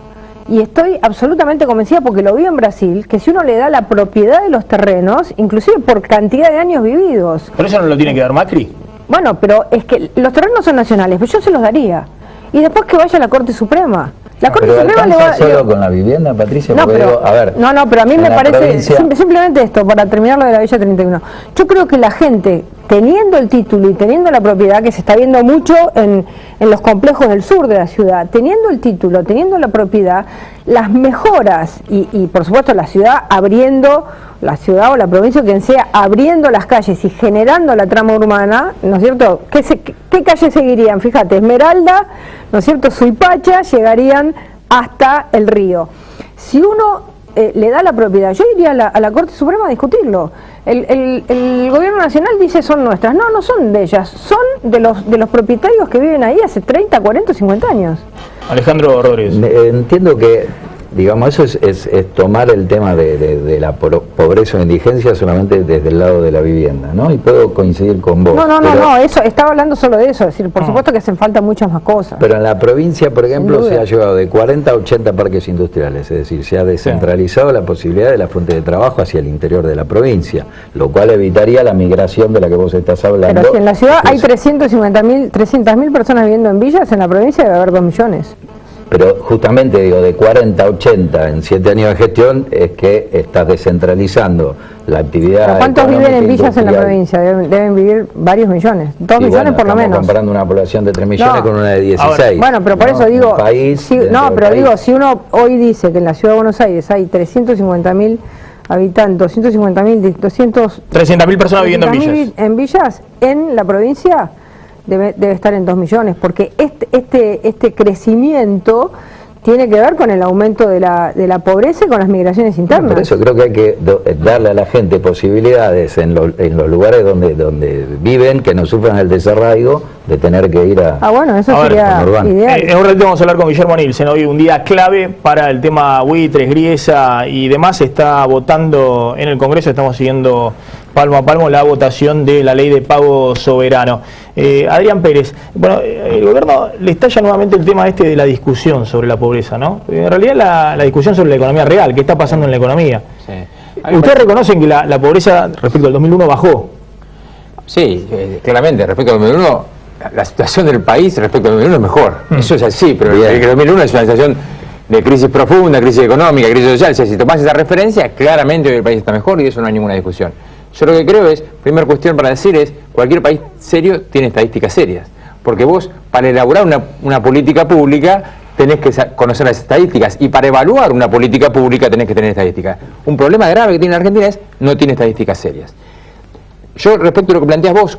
Y estoy absolutamente convencida, porque lo vi en Brasil, que si uno le da la propiedad de los terrenos, inclusive por cantidad de años vividos... ¿Pero eso no lo tiene que dar Macri? Bueno, pero es que los terrenos son nacionales, pero yo se los daría. Y después que vaya a la Corte Suprema. La Corte Suprema le va solo con la vivienda, Patricia, no, pero, digo, a ver, no, pero a mí me parece provincia... simplemente esto, para terminar lo de la Villa 31. Yo creo que la gente, teniendo el título y teniendo la propiedad, que se está viendo mucho en los complejos del sur de la ciudad, teniendo el título, teniendo la propiedad, las mejoras y por supuesto la ciudad abriendo, la ciudad o la provincia, quien sea, abriendo las calles y generando la trama urbana, ¿no es cierto? ¿Qué calles seguirían? Fíjate, Esmeralda, ¿no es cierto?, Suipacha, llegarían hasta el río. Si uno le da la propiedad, yo iría a la Corte Suprema a discutirlo. El gobierno nacional dice son nuestras. No, no son de ellas, son de los propietarios que viven ahí hace 30, 40, 50 años. Alejandro Rodríguez. Entiendo que, digamos, eso es tomar el tema de la pobreza o indigencia solamente desde el lado de la vivienda, ¿no? Y puedo coincidir con vos. No, eso, estaba hablando solo de eso, es decir, por supuesto que hacen falta muchas más cosas. Pero en la provincia, por ejemplo, se ha llevado de 40 a 80 parques industriales, es decir, se ha descentralizado la posibilidad de la fuente de trabajo hacia el interior de la provincia, lo cual evitaría la migración de la que vos estás hablando. Pero si en la ciudad hay 300.000 personas viviendo en villas, en la provincia debe haber 2 millones. Pero justamente, digo, de 40 a 80 en 7 años de gestión es que estás descentralizando la actividad. ¿Cuántos viven en villas en la provincia? Deben vivir varios millones, 2 millones por lo menos. Estamos comparando una población de 3 millones con una de 16. Bueno, pero por eso digo, si uno hoy dice que en la Ciudad de Buenos Aires hay 350.000 habitantes, 300.000 personas viviendo en villas, en la provincia debe estar en 2 millones, porque este crecimiento tiene que ver con el aumento de la pobreza y con las migraciones internas. Por eso creo que hay que darle a la gente posibilidades en los lugares donde viven, que no sufran el desarraigo de tener que ir a... bueno, eso sería ideal. En un ratito vamos a hablar con Guillermo Nielsen. Hoy un día clave para el tema buitres, Griesa y demás. Se está votando en el Congreso, estamos siguiendo palmo a palmo la votación de la ley de pago soberano. Adrián Pérez, bueno, el gobierno le estalla nuevamente el tema de la discusión sobre la pobreza, ¿no? En realidad la discusión sobre la economía real, qué está pasando en la economía. Sí. ¿Ustedes reconocen que la pobreza respecto al 2001 bajó? Sí, claramente, respecto al 2001, la situación del país respecto al 2001 es mejor. Eso es así, pero el 2001 es una situación de crisis profunda, crisis económica, crisis social. O sea, si tomás esa referencia, claramente hoy el país está mejor y eso no hay ninguna discusión. Yo lo que creo es, primera cuestión para decir es, cualquier país serio tiene estadísticas serias. O Porque vos, para elaborar una política pública, tenés que conocer las estadísticas, y para evaluar una política pública tenés que tener estadísticas. Un problema grave que tiene la Argentina es no tiene estadísticas serias. Yo, respecto a lo que planteás vos,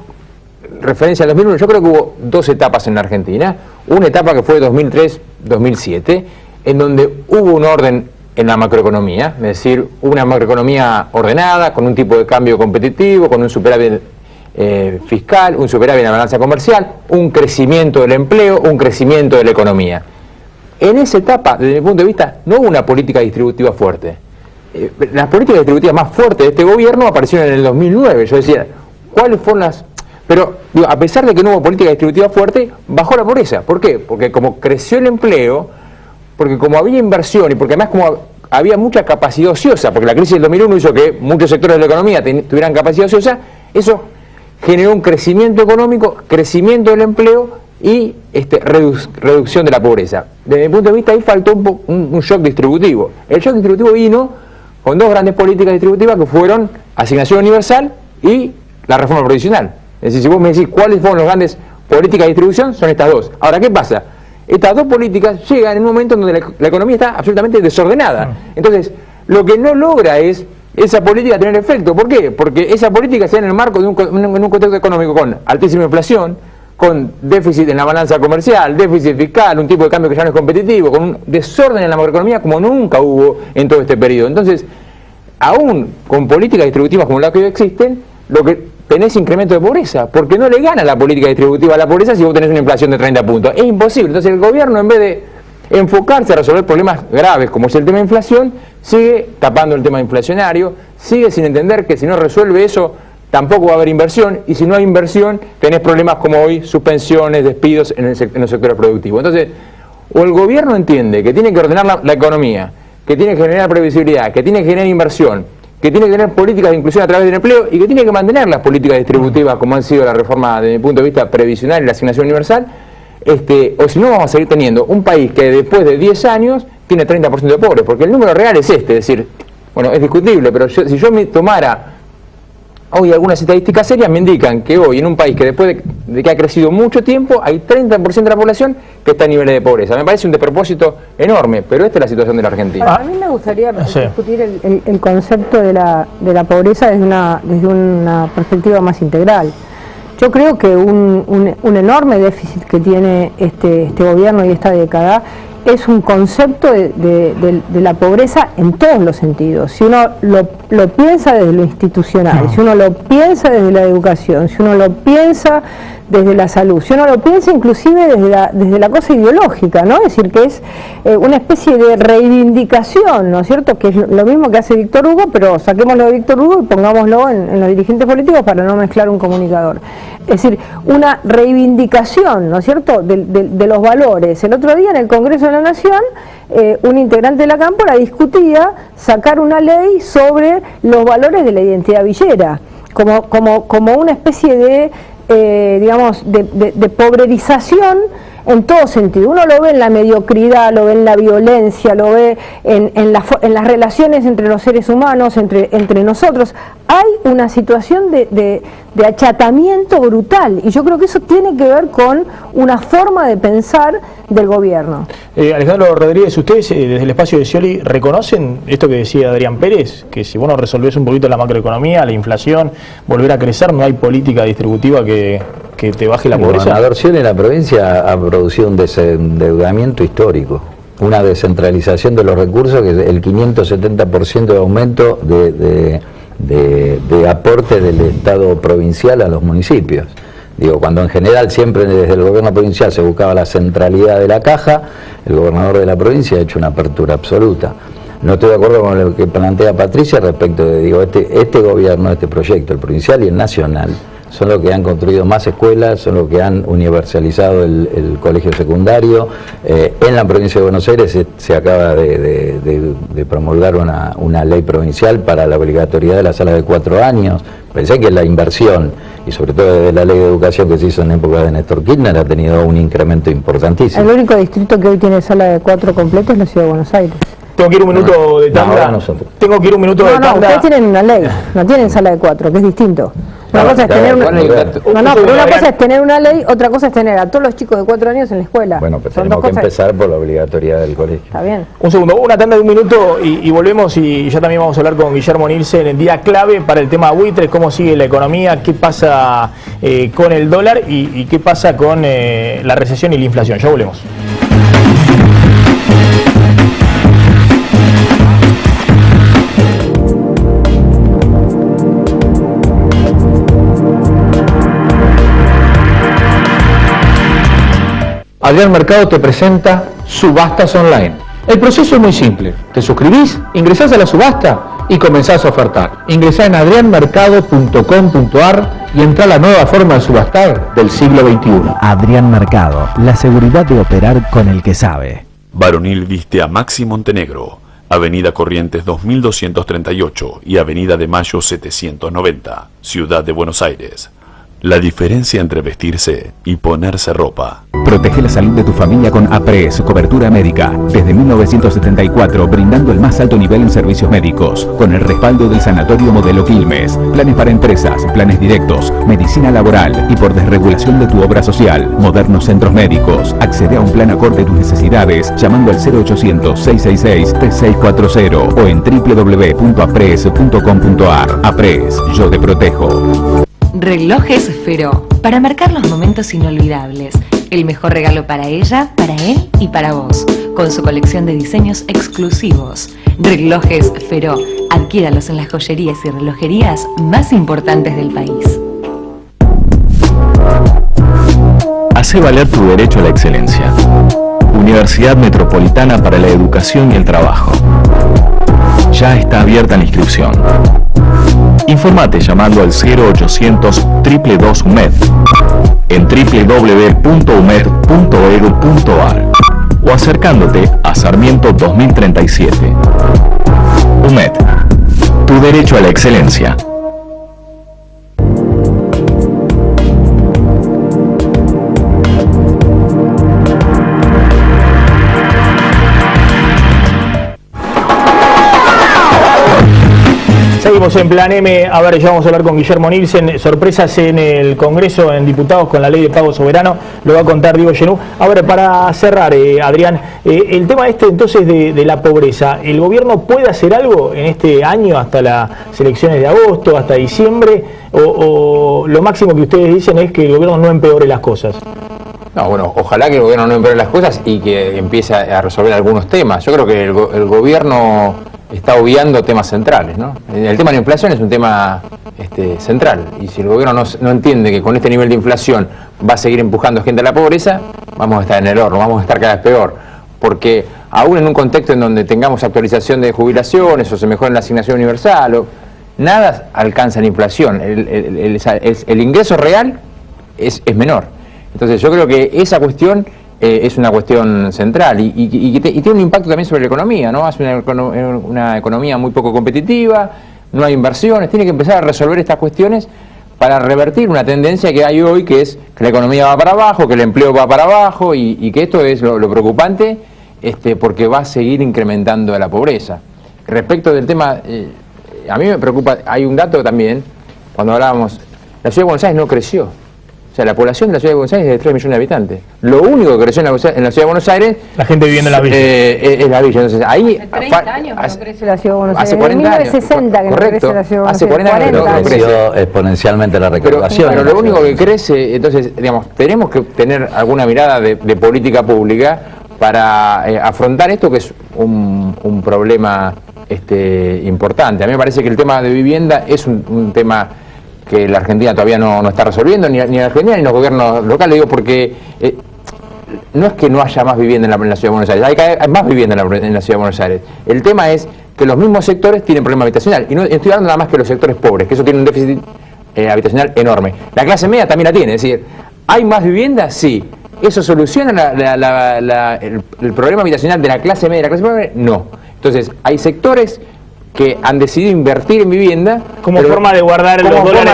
referencia al 2001, yo creo que hubo dos etapas en la Argentina. Una etapa que fue 2003-2007, en donde hubo un orden en la macroeconomía, es decir, una macroeconomía ordenada, con un tipo de cambio competitivo, con un superávit fiscal, un superávit en la balanza comercial, un crecimiento del empleo, un crecimiento de la economía. En esa etapa, desde mi punto de vista, no hubo una política distributiva fuerte. Las políticas distributivas más fuertes de este gobierno aparecieron en el 2009. Yo decía, ¿cuáles fueron las...? Pero, digo, a pesar de que no hubo política distributiva fuerte, bajó la pobreza. ¿Por qué? Porque como creció el empleo, porque como había inversión y porque además como había mucha capacidad ociosa, porque la crisis del 2001 hizo que muchos sectores de la economía tuvieran capacidad ociosa, eso generó un crecimiento económico, crecimiento del empleo y reducción de la pobreza. Desde mi punto de vista ahí faltó un shock distributivo. El shock distributivo vino con dos grandes políticas distributivas que fueron asignación universal y la reforma provisional. Es decir, si vos me decís cuáles fueron las grandes políticas de distribución, son estas dos. Ahora, ¿qué pasa? Estas dos políticas llegan en un momento en donde la economía está absolutamente desordenada. Entonces, lo que no logra es esa política tener efecto. ¿Por qué? Porque esa política se da en el marco de un contexto económico con altísima inflación, con déficit en la balanza comercial, déficit fiscal, un tipo de cambio que ya no es competitivo, con un desorden en la macroeconomía como nunca hubo en todo este periodo. Entonces, aún con políticas distributivas como las que hoy existen, lo que tenés incremento de pobreza, porque no le gana la política distributiva a la pobreza si vos tenés una inflación de 30 puntos. Es imposible. Entonces el gobierno, en vez de enfocarse a resolver problemas graves como es el tema de inflación, sigue tapando el tema inflacionario, sigue sin entender que si no resuelve eso, tampoco va a haber inversión, y si no hay inversión, tenés problemas como hoy, suspensiones, despidos en los sectores productivos. Entonces, o el gobierno entiende que tiene que ordenar la economía, que tiene que generar previsibilidad, que tiene que generar inversión, que tiene que tener políticas de inclusión a través del empleo y que tiene que mantener las políticas distributivas como han sido la reforma desde mi punto de vista previsional y la asignación universal, o si no vamos a seguir teniendo un país que después de 10 años tiene 30% de pobres, porque el número real es es decir, bueno, es discutible, pero si yo me tomara hoy algunas estadísticas serias me indican que hoy en un país que después de que ha crecido mucho tiempo hay 30% de la población que está a niveles de pobreza. Me parece un despropósito enorme, pero esta es la situación de la Argentina. A mí me gustaría discutir el concepto de la pobreza desde una perspectiva más integral. Yo creo que un enorme déficit que tiene este gobierno y esta década es un concepto de la pobreza en todos los sentidos. Si uno lo piensa desde lo institucional, si uno lo piensa desde la educación, si uno lo piensa desde la salud, si uno lo piensa inclusive desde la cosa ideológica, ¿no? Es decir, que es una especie de reivindicación, ¿no es cierto? Que es lo mismo que hace Víctor Hugo, pero saquémoslo de Víctor Hugo y pongámoslo en los dirigentes políticos para no mezclar un comunicador. Es decir, una reivindicación, ¿no es cierto?, de los valores. El otro día en el Congreso de la Nación, un integrante de la Cámpora discutía sacar una ley sobre los valores de la identidad villera, como una especie de digamos, de pobrerización en todo sentido. Uno lo ve en la mediocridad, lo ve en la violencia, lo ve en las relaciones entre los seres humanos, entre nosotros. Hay una situación de achatamiento brutal, y yo creo que eso tiene que ver con una forma de pensar del gobierno. Alejandro Rodríguez, ustedes desde el espacio de Scioli reconocen esto que decía Adrián Pérez, que si vos no resolvés un poquito la macroeconomía, la inflación, volver a crecer, no hay política distributiva que te baje la pobreza? El gobernador Scioli en la provincia ha producido un desendeudamiento histórico, una descentralización de los recursos, que es el 570% de aumento de aporte del Estado provincial a los municipios. Digo, cuando en general siempre desde el gobierno provincial se buscaba la centralidad de la caja, el gobernador de la provincia ha hecho una apertura absoluta. No estoy de acuerdo con lo que plantea Patricia respecto de, digo, este gobierno, este proyecto, el provincial y el nacional, son los que han construido más escuelas, son los que han universalizado el colegio secundario. En la provincia de Buenos Aires se acaba de promulgar una ley provincial para la obligatoriedad de la sala de 4 años. Pensé que la inversión, y sobre todo desde la ley de educación que se hizo en época de Néstor Kirchner, ha tenido un incremento importantísimo. El único distrito que hoy tiene sala de 4 completos es la ciudad de Buenos Aires. Tengo que ir un minuto de tanda. Tengo que ir un minuto de tanda. Ustedes tienen una ley, no tienen sala de 4, que es distinto. Una cosa es tener una... pero una cosa es tener una ley, otra cosa es tener a todos los chicos de 4 años en la escuela. Bueno, pues tenemos que empezar por la obligatoriedad del colegio. Está bien. Un segundo, una tanda de un minuto y volvemos, y ya también vamos a hablar con Guillermo Nielsen en día clave para el tema buitres, cómo sigue la economía, qué pasa con el dólar y qué pasa con la recesión y la inflación. Ya volvemos. Adrián Mercado te presenta Subastas Online. El proceso es muy simple. Te suscribís, ingresás a la subasta y comenzás a ofertar. Ingresá en adrianmercado.com.ar y entra a la nueva forma de subastar del siglo XXI. Adrián Mercado, la seguridad de operar con el que sabe. Varonil viste a Maxi Montenegro, Avenida Corrientes 2238 y Avenida de Mayo 790, Ciudad de Buenos Aires. La diferencia entre vestirse y ponerse ropa. Protege la salud de tu familia con APRES, cobertura médica. Desde 1974, brindando el más alto nivel en servicios médicos. Con el respaldo del Sanatorio Modelo Quilmes. Planes para empresas, planes directos, medicina laboral y por desregulación de tu obra social. Modernos centros médicos. Accede a un plan acorde a tus necesidades llamando al 0800-666-3640 o en www.apres.com.ar. APRES, yo te protejo. Relojes Feró, para marcar los momentos inolvidables. El mejor regalo para ella, para él y para vos, con su colección de diseños exclusivos. Relojes Feró, adquiéralos en las joyerías y relojerías más importantes del país. Hace valer tu derecho a la excelencia. Universidad Metropolitana para la Educación y el Trabajo. Ya está abierta la inscripción. Informate llamando al 0800 222 UMED en www.umed.edu.ar o acercándote a Sarmiento 2037. UMED, tu derecho a la excelencia. Seguimos en Plan M. A ver, ya vamos a hablar con Guillermo Nielsen. Sorpresas en el Congreso, en diputados, con la ley de pago soberano. Lo va a contar Diego Genú. Ahora, para cerrar, Adrián, el tema entonces de la pobreza. ¿El gobierno puede hacer algo en este año, hasta las elecciones de agosto, hasta diciembre? ¿O lo máximo que ustedes dicen es que el gobierno no empeore las cosas? No, bueno, ojalá que el gobierno no empeore las cosas y que empiece a resolver algunos temas. Yo creo que el gobierno está obviando temas centrales, ¿no? El tema de la inflación es un tema central, y si el gobierno no entiende que con este nivel de inflación va a seguir empujando gente a la pobreza, vamos a estar en el horno, vamos a estar cada vez peor, porque aún en un contexto en donde tengamos actualización de jubilaciones o se mejore la asignación universal, nada alcanza la inflación, el ingreso real es menor. Entonces yo creo que esa cuestión es una cuestión central y tiene un impacto también sobre la economía, ¿no? Hace una economía muy poco competitiva, no hay inversiones, tiene que empezar a resolver estas cuestiones para revertir una tendencia que hay hoy, que es que la economía va para abajo, que el empleo va para abajo y que esto es lo preocupante, porque va a seguir incrementando la pobreza. Respecto del tema, a mí me preocupa, hay un dato también, cuando hablábamos, la ciudad de Buenos Aires no creció. O sea, la población de la ciudad de Buenos Aires es de 3 millones de habitantes. Lo único que creció en la ciudad de Buenos Aires... La gente viviendo en la villa. Es la villa. Entonces, ahí... Hace 30 años que no crece la ciudad de Buenos Aires. Hace 40 años. En 1960 que no crece la ciudad de Buenos Aires. Hace 40 años no creció exponencialmente la recaudación. Pero lo único que crece, entonces, digamos, tenemos que tener alguna mirada de política pública para afrontar esto, que es un problema importante. A mí me parece que el tema de vivienda es un tema que la Argentina todavía no está resolviendo, ni la Argentina ni los gobiernos locales, digo, porque no es que no haya más vivienda en la Ciudad de Buenos Aires, hay más vivienda en la Ciudad de Buenos Aires. El tema es que los mismos sectores tienen problema habitacional, y no estoy hablando nada más que los sectores pobres, que eso tiene un déficit habitacional enorme. La clase media también la tiene, es decir, ¿hay más vivienda? Sí. ¿Eso soluciona el problema habitacional de la clase media y la clase pobre? No. Entonces, hay sectores que han decidido invertir en vivienda como forma de guardar los dólares.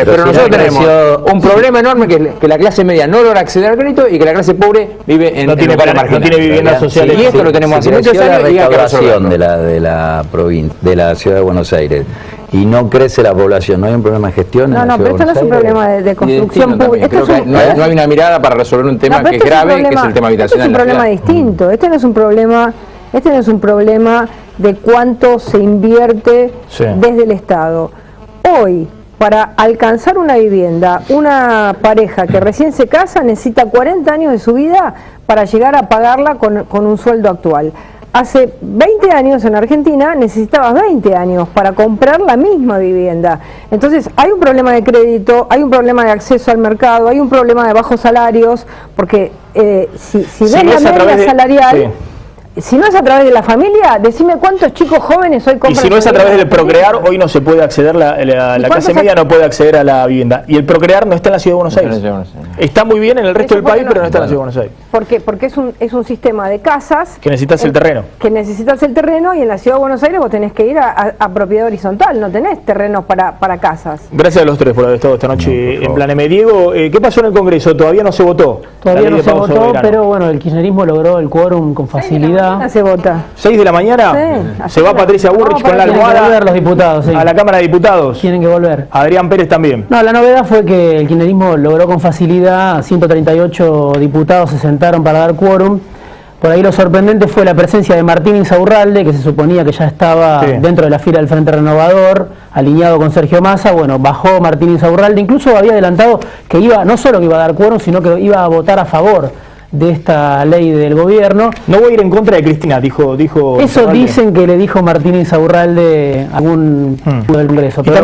Pero nosotros tenemos un problema enorme, que la clase media no logra acceder al crédito y que la clase pobre vive en lugares marginales. No tiene viviendas sociales. Y esto lo tenemos hace muchos años y hay que resolverlo. de la ciudad de Buenos Aires. y no crece la población, no hay un problema de gestión. No, pero esto no es un problema de construcción pública. No hay una mirada para resolver un tema que es grave, que es el tema habitacional. Este es un problema distinto. Este no es un problema de cuánto se invierte desde el Estado. Hoy, para alcanzar una vivienda, una pareja que recién se casa necesita 40 años de su vida para llegar a pagarla con un sueldo actual. Hace 20 años en Argentina necesitabas 20 años para comprar la misma vivienda. Entonces hay un problema de crédito, hay un problema de acceso al mercado, hay un problema de bajos salarios, porque si ves la media salarial... Si no es a través de la familia, decime cuántos chicos jóvenes hoy compran. Y si no es a través del Procrear, hoy no se puede acceder, la clase media no puede acceder a la vivienda. Y el Procrear no está en la Ciudad de Buenos Aires. Está muy bien en el resto del país, pero no está en la Ciudad de Buenos Aires. ¿Por qué? Porque es un sistema de casas... Que necesitas el terreno. Que necesitas el terreno, y en la Ciudad de Buenos Aires vos tenés que ir a propiedad horizontal, no tenés terrenos para casas. Gracias a los tres por haber estado esta noche en Plan M. Diego, ¿qué pasó en el Congreso? ¿Todavía no se votó? Todavía no se votó, pero bueno, el kirchnerismo logró el quórum con facilidad. Se vota. 6 de la mañana, se va Patricia Bullrich con la almohada. Tienen que volver los diputados, a la Cámara de Diputados. Tienen que volver. Adrián Pérez también. No, la novedad fue que el kirchnerismo logró con facilidad, 138 diputados se sentaron para dar quórum. Por ahí lo sorprendente fue la presencia de Martín Insaurralde, que se suponía que ya estaba dentro de la fila del Frente Renovador, alineado con Sergio Massa. Bueno, bajó Martín Insaurralde, incluso había adelantado que iba, no solo que iba a dar quórum, sino que iba a votar a favor de esta ley del gobierno. No voy a ir en contra de Cristina, dijo eso Insaurralde. Dicen que le dijo Martín Insaurralde a algún del Congreso. Pero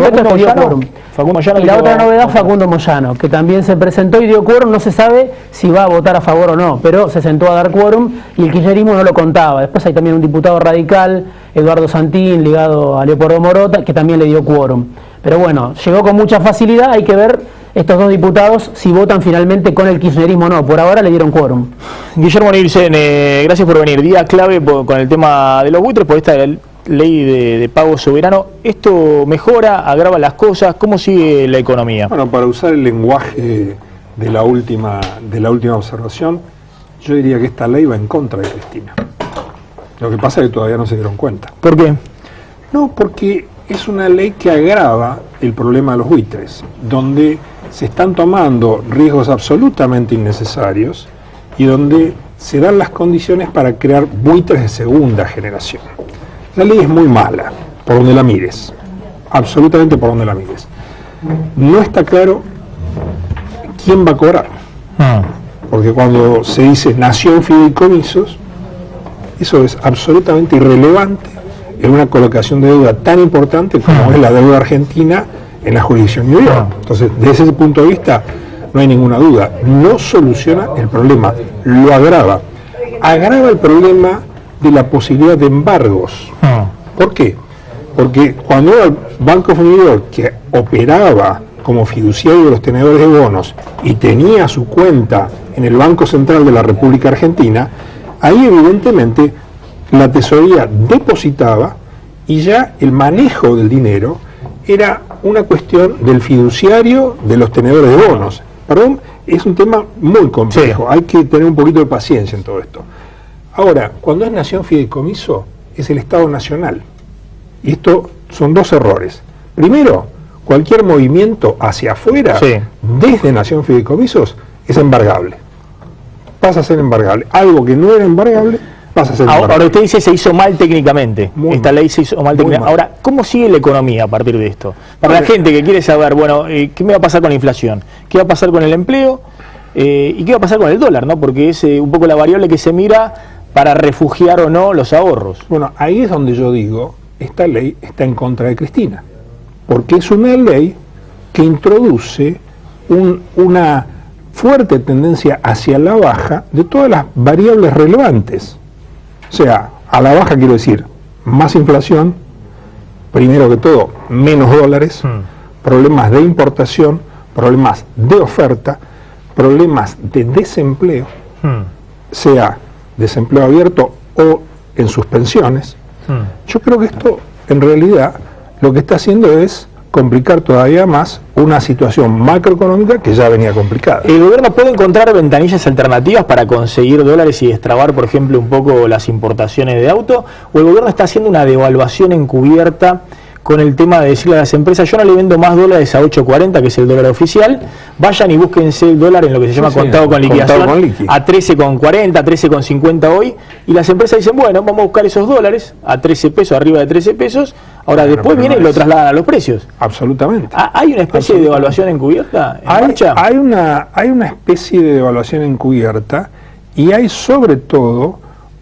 y la otra novedad, Facundo Moyano, que también se presentó y dio quórum. No se sabe si va a votar a favor o no, pero se sentó a dar quórum y el kirchnerismo no lo contaba. Después hay también un diputado radical, Eduardo Santín, ligado a Leopoldo Morota, que también le dio quórum. Pero bueno, llegó con mucha facilidad. Hay que ver estos dos diputados si votan finalmente con el kirchnerismo o no. Por ahora le dieron quórum. Guillermo Nielsen, gracias por venir. Día clave con el tema de los buitres, por esta ley de pago soberano. ¿Esto mejora, agrava las cosas? ¿Cómo sigue la economía? Bueno, para usar el lenguaje de la última observación, yo diría que esta ley va en contra de Cristina. Lo que pasa es que todavía no se dieron cuenta. ¿Por qué? No, porque es una ley que agrava el problema de los buitres, donde se están tomando riesgos absolutamente innecesarios y donde se dan las condiciones para crear buitres de segunda generación. La ley es muy mala, por donde la mires, absolutamente por donde la mires. No está claro quién va a cobrar, porque cuando se dice nación fideicomisos, eso es absolutamente irrelevante en una colocación de deuda tan importante como es la deuda argentina en la jurisdicción New York. Entonces, desde ese punto de vista, no hay ninguna duda. No soluciona el problema, lo agrava. Agrava el problema de la posibilidad de embargos. ¿Por qué? Porque cuando era el Bank of New York, que operaba como fiduciario de los tenedores de bonos y tenía su cuenta en el Banco Central de la República Argentina, ahí evidentemente la tesorería depositaba y ya el manejo del dinero era una cuestión del fiduciario de los tenedores de bonos. Perdón, es un tema muy complejo, hay que tener un poquito de paciencia en todo esto. Ahora, cuando es nación fideicomiso, es el Estado Nacional. Y esto son dos errores. Primero, cualquier movimiento hacia afuera, desde nación fideicomisos, es embargable. Pasa a ser embargable. Algo que no era embargable, pasa a ser embargable. Ahora usted dice se hizo mal técnicamente. Esta ley se hizo mal técnicamente. Ahora, ¿cómo sigue la economía a partir de esto? Para la gente que quiere saber, bueno, ¿qué me va a pasar con la inflación? ¿Qué va a pasar con el empleo? ¿Y qué va a pasar con el dólar? ¿No? Porque es un poco la variable que se mira para refugiar o no los ahorros. Bueno, ahí es donde yo digo, esta ley está en contra de Cristina, porque es una ley que introduce una fuerte tendencia hacia la baja de todas las variables relevantes. O sea, a la baja quiero decir, más inflación, primero que todo, menos dólares, problemas de importación, problemas de oferta, problemas de desempleo, sea desempleo abierto o en suspensiones. Yo creo que esto en realidad lo que está haciendo es complicar todavía más una situación macroeconómica que ya venía complicada. ¿El gobierno puede encontrar ventanillas alternativas para conseguir dólares y destrabar, por ejemplo, un poco las importaciones de auto? ¿O el gobierno está haciendo una devaluación encubierta con el tema de decirle a las empresas, yo no le vendo más dólares a 8.40, que es el dólar oficial, vayan y búsquense el dólar en lo que se llama contado con liquidación, a 13.40, 13.50 hoy, y las empresas dicen, bueno, vamos a buscar esos dólares a 13 pesos, arriba de 13 pesos, ahora después viene y lo trasladan a los precios. Absolutamente. ¿Hay una especie de devaluación encubierta en marcha? Hay una especie de devaluación encubierta, y hay sobre todo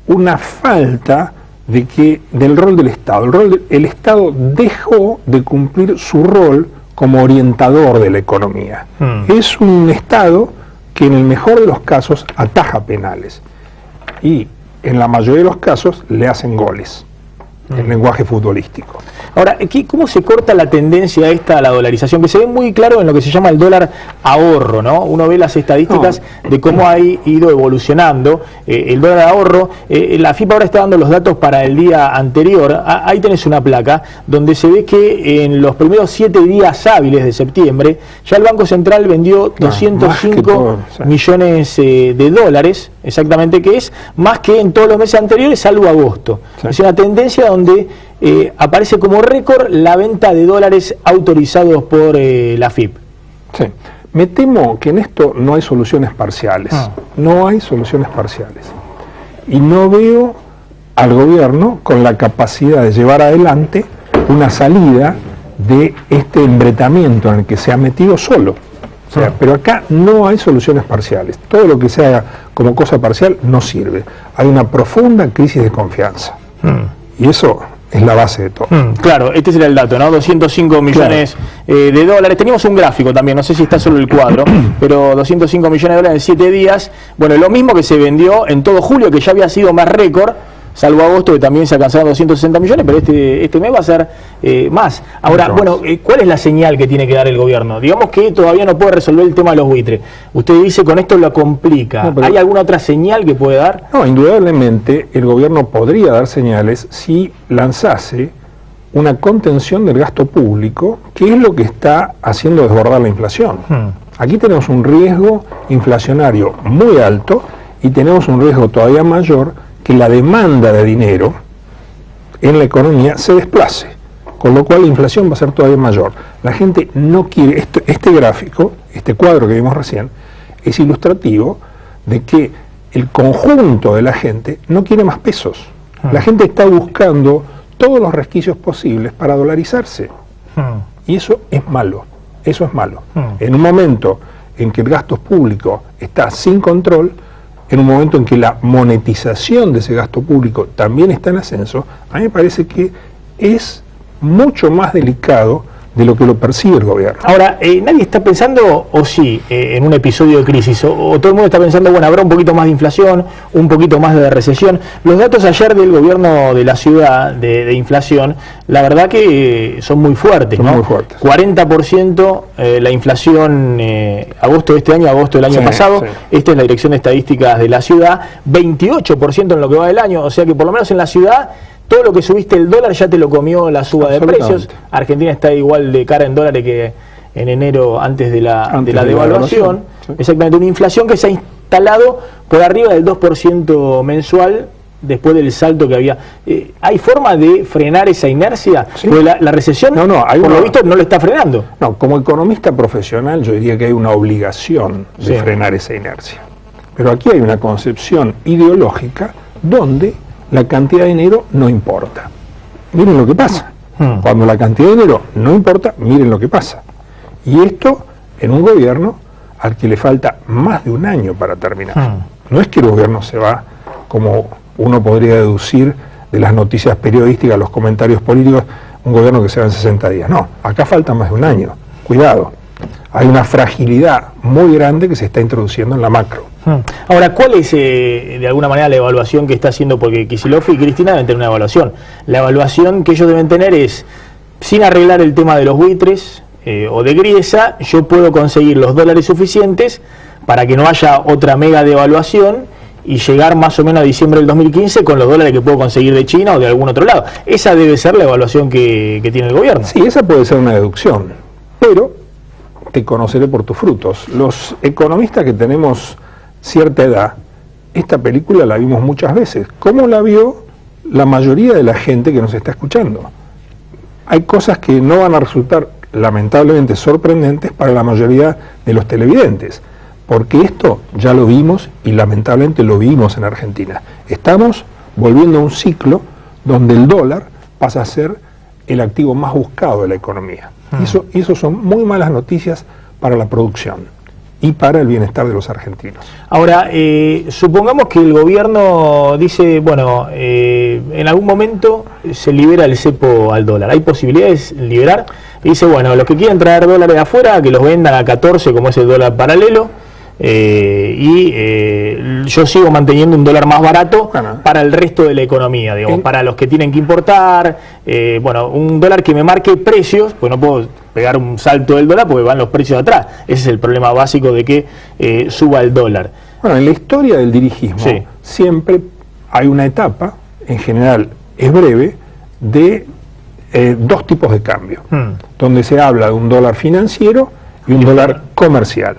una falta del rol del Estado. El Estado dejó de cumplir su rol como orientador de la economía. Es un Estado que en el mejor de los casos ataja penales y en la mayoría de los casos le hacen goles, en lenguaje futbolístico. Ahora, ¿cómo se corta la tendencia esta a la dolarización? Que se ve muy claro en lo que se llama el dólar ahorro, ¿no? Uno ve las estadísticas de cómo ha ido evolucionando el dólar ahorro. La FIP ahora está dando los datos para el día anterior. Ahí tenés una placa donde se ve que en los primeros 7 días hábiles de septiembre ya el Banco Central vendió 205 millones de dólares, exactamente, que es más que en todos los meses anteriores, salvo agosto. Es una tendencia donde aparece como récord la venta de dólares autorizados por la FIP. Sí. Me temo que en esto no hay soluciones parciales. No hay soluciones parciales. Y no veo al gobierno con la capacidad de llevar adelante una salida de este embretamiento en el que se ha metido solo. O sea, pero acá no hay soluciones parciales. Todo lo que se haga como cosa parcial no sirve. Hay una profunda crisis de confianza. Y eso es la base de todo. Claro, este será el dato, ¿no? 205 millones de dólares. Teníamos un gráfico también, no sé si está solo el cuadro, pero 205 millones de dólares en 7 días. Bueno, lo mismo que se vendió en todo julio, que ya había sido más récord, salvo agosto, que también se alcanzaron 260 millones, pero este mes va a ser más. Ahora, bueno, ¿cuál es la señal que tiene que dar el gobierno? Digamos que todavía no puede resolver el tema de los buitres. Usted dice con esto lo complica. No, ¿hay alguna otra señal que puede dar? No, indudablemente el gobierno podría dar señales si lanzase una contención del gasto público, que es lo que está haciendo desbordar la inflación. Aquí tenemos un riesgo inflacionario muy alto y tenemos un riesgo todavía mayor, que la demanda de dinero en la economía se desplace, con lo cual la inflación va a ser todavía mayor. La gente no quiere, este gráfico, este cuadro que vimos recién, es ilustrativo de que el conjunto de la gente no quiere más pesos. La gente está buscando todos los resquicios posibles para dolarizarse. Y eso es malo, eso es malo. En un momento en que el gasto público está sin control, en un momento en que la monetización de ese gasto público también está en ascenso, a mí me parece que es mucho más delicado de lo que lo percibe el gobierno. Ahora, nadie está pensando, o sí, en un episodio de crisis, o todo el mundo está pensando, bueno, habrá un poquito más de inflación, un poquito más de recesión. Los datos ayer del gobierno de la ciudad de inflación, la verdad que son muy fuertes, ¿no? Muy fuertes. 40% la inflación agosto de este año, agosto del año pasado. Sí. Esta es la Dirección de Estadísticas de la ciudad. 28% en lo que va del año, o sea que por lo menos en la ciudad todo lo que subiste el dólar ya te lo comió la suba de precios. Argentina está igual de cara en dólares que en enero antes de la devaluación. Sí. Exactamente, una inflación que se ha instalado por arriba del 2% mensual después del salto que había. ¿Hay forma de frenar esa inercia? Sí. Porque la recesión, por lo visto, no lo está frenando. No, como economista profesional yo diría que hay una obligación de frenar esa inercia. Pero aquí hay una concepción ideológica donde la cantidad de dinero no importa. Miren lo que pasa. Cuando la cantidad de dinero no importa, miren lo que pasa. Y esto en un gobierno al que le falta más de un año para terminar. No es que el gobierno se va, como uno podría deducir de las noticias periodísticas, los comentarios políticos, un gobierno que se va en 60 días. No, acá falta más de un año. Cuidado. Hay una fragilidad muy grande que se está introduciendo en la macro. Ahora, ¿cuál es de alguna manera la evaluación que está haciendo? Porque Kicillof y Cristina deben tener una evaluación. La evaluación que ellos deben tener es, sin arreglar el tema de los buitres o de Griesa, yo puedo conseguir los dólares suficientes para que no haya otra mega devaluación y llegar más o menos a diciembre del 2015 con los dólares que puedo conseguir de China o de algún otro lado. Esa debe ser la evaluación que tiene el gobierno. Sí, esa puede ser una deducción, pero te conoceré por tus frutos. Los economistas que tenemos cierta edad, esta película la vimos muchas veces. ¿Cómo la vio la mayoría de la gente que nos está escuchando? hay cosas que no van a resultar lamentablemente sorprendentes para la mayoría de los televidentes, porque esto ya lo vimos y lamentablemente lo vimos en Argentina. Estamos volviendo a un ciclo donde el dólar pasa a ser el activo más buscado de la economía. Y eso son muy malas noticias para la producción y para el bienestar de los argentinos. Ahora, supongamos que el gobierno dice, bueno, en algún momento se libera el cepo al dólar. ¿Hay posibilidades de liberar? Y dice, bueno, los que quieren traer dólares de afuera, que los vendan a 14, como es el dólar paralelo, yo sigo manteniendo un dólar más barato para el resto de la economía, digamos, para los que tienen que importar, bueno, un dólar que me marque precios, pues no puedo pegar un salto del dólar porque van los precios atrás. Ese es el problema básico de que suba el dólar. Bueno, en la historia del dirigismo siempre hay una etapa, en general es breve, de dos tipos de cambio, donde se habla de un dólar financiero y un dólar comercial.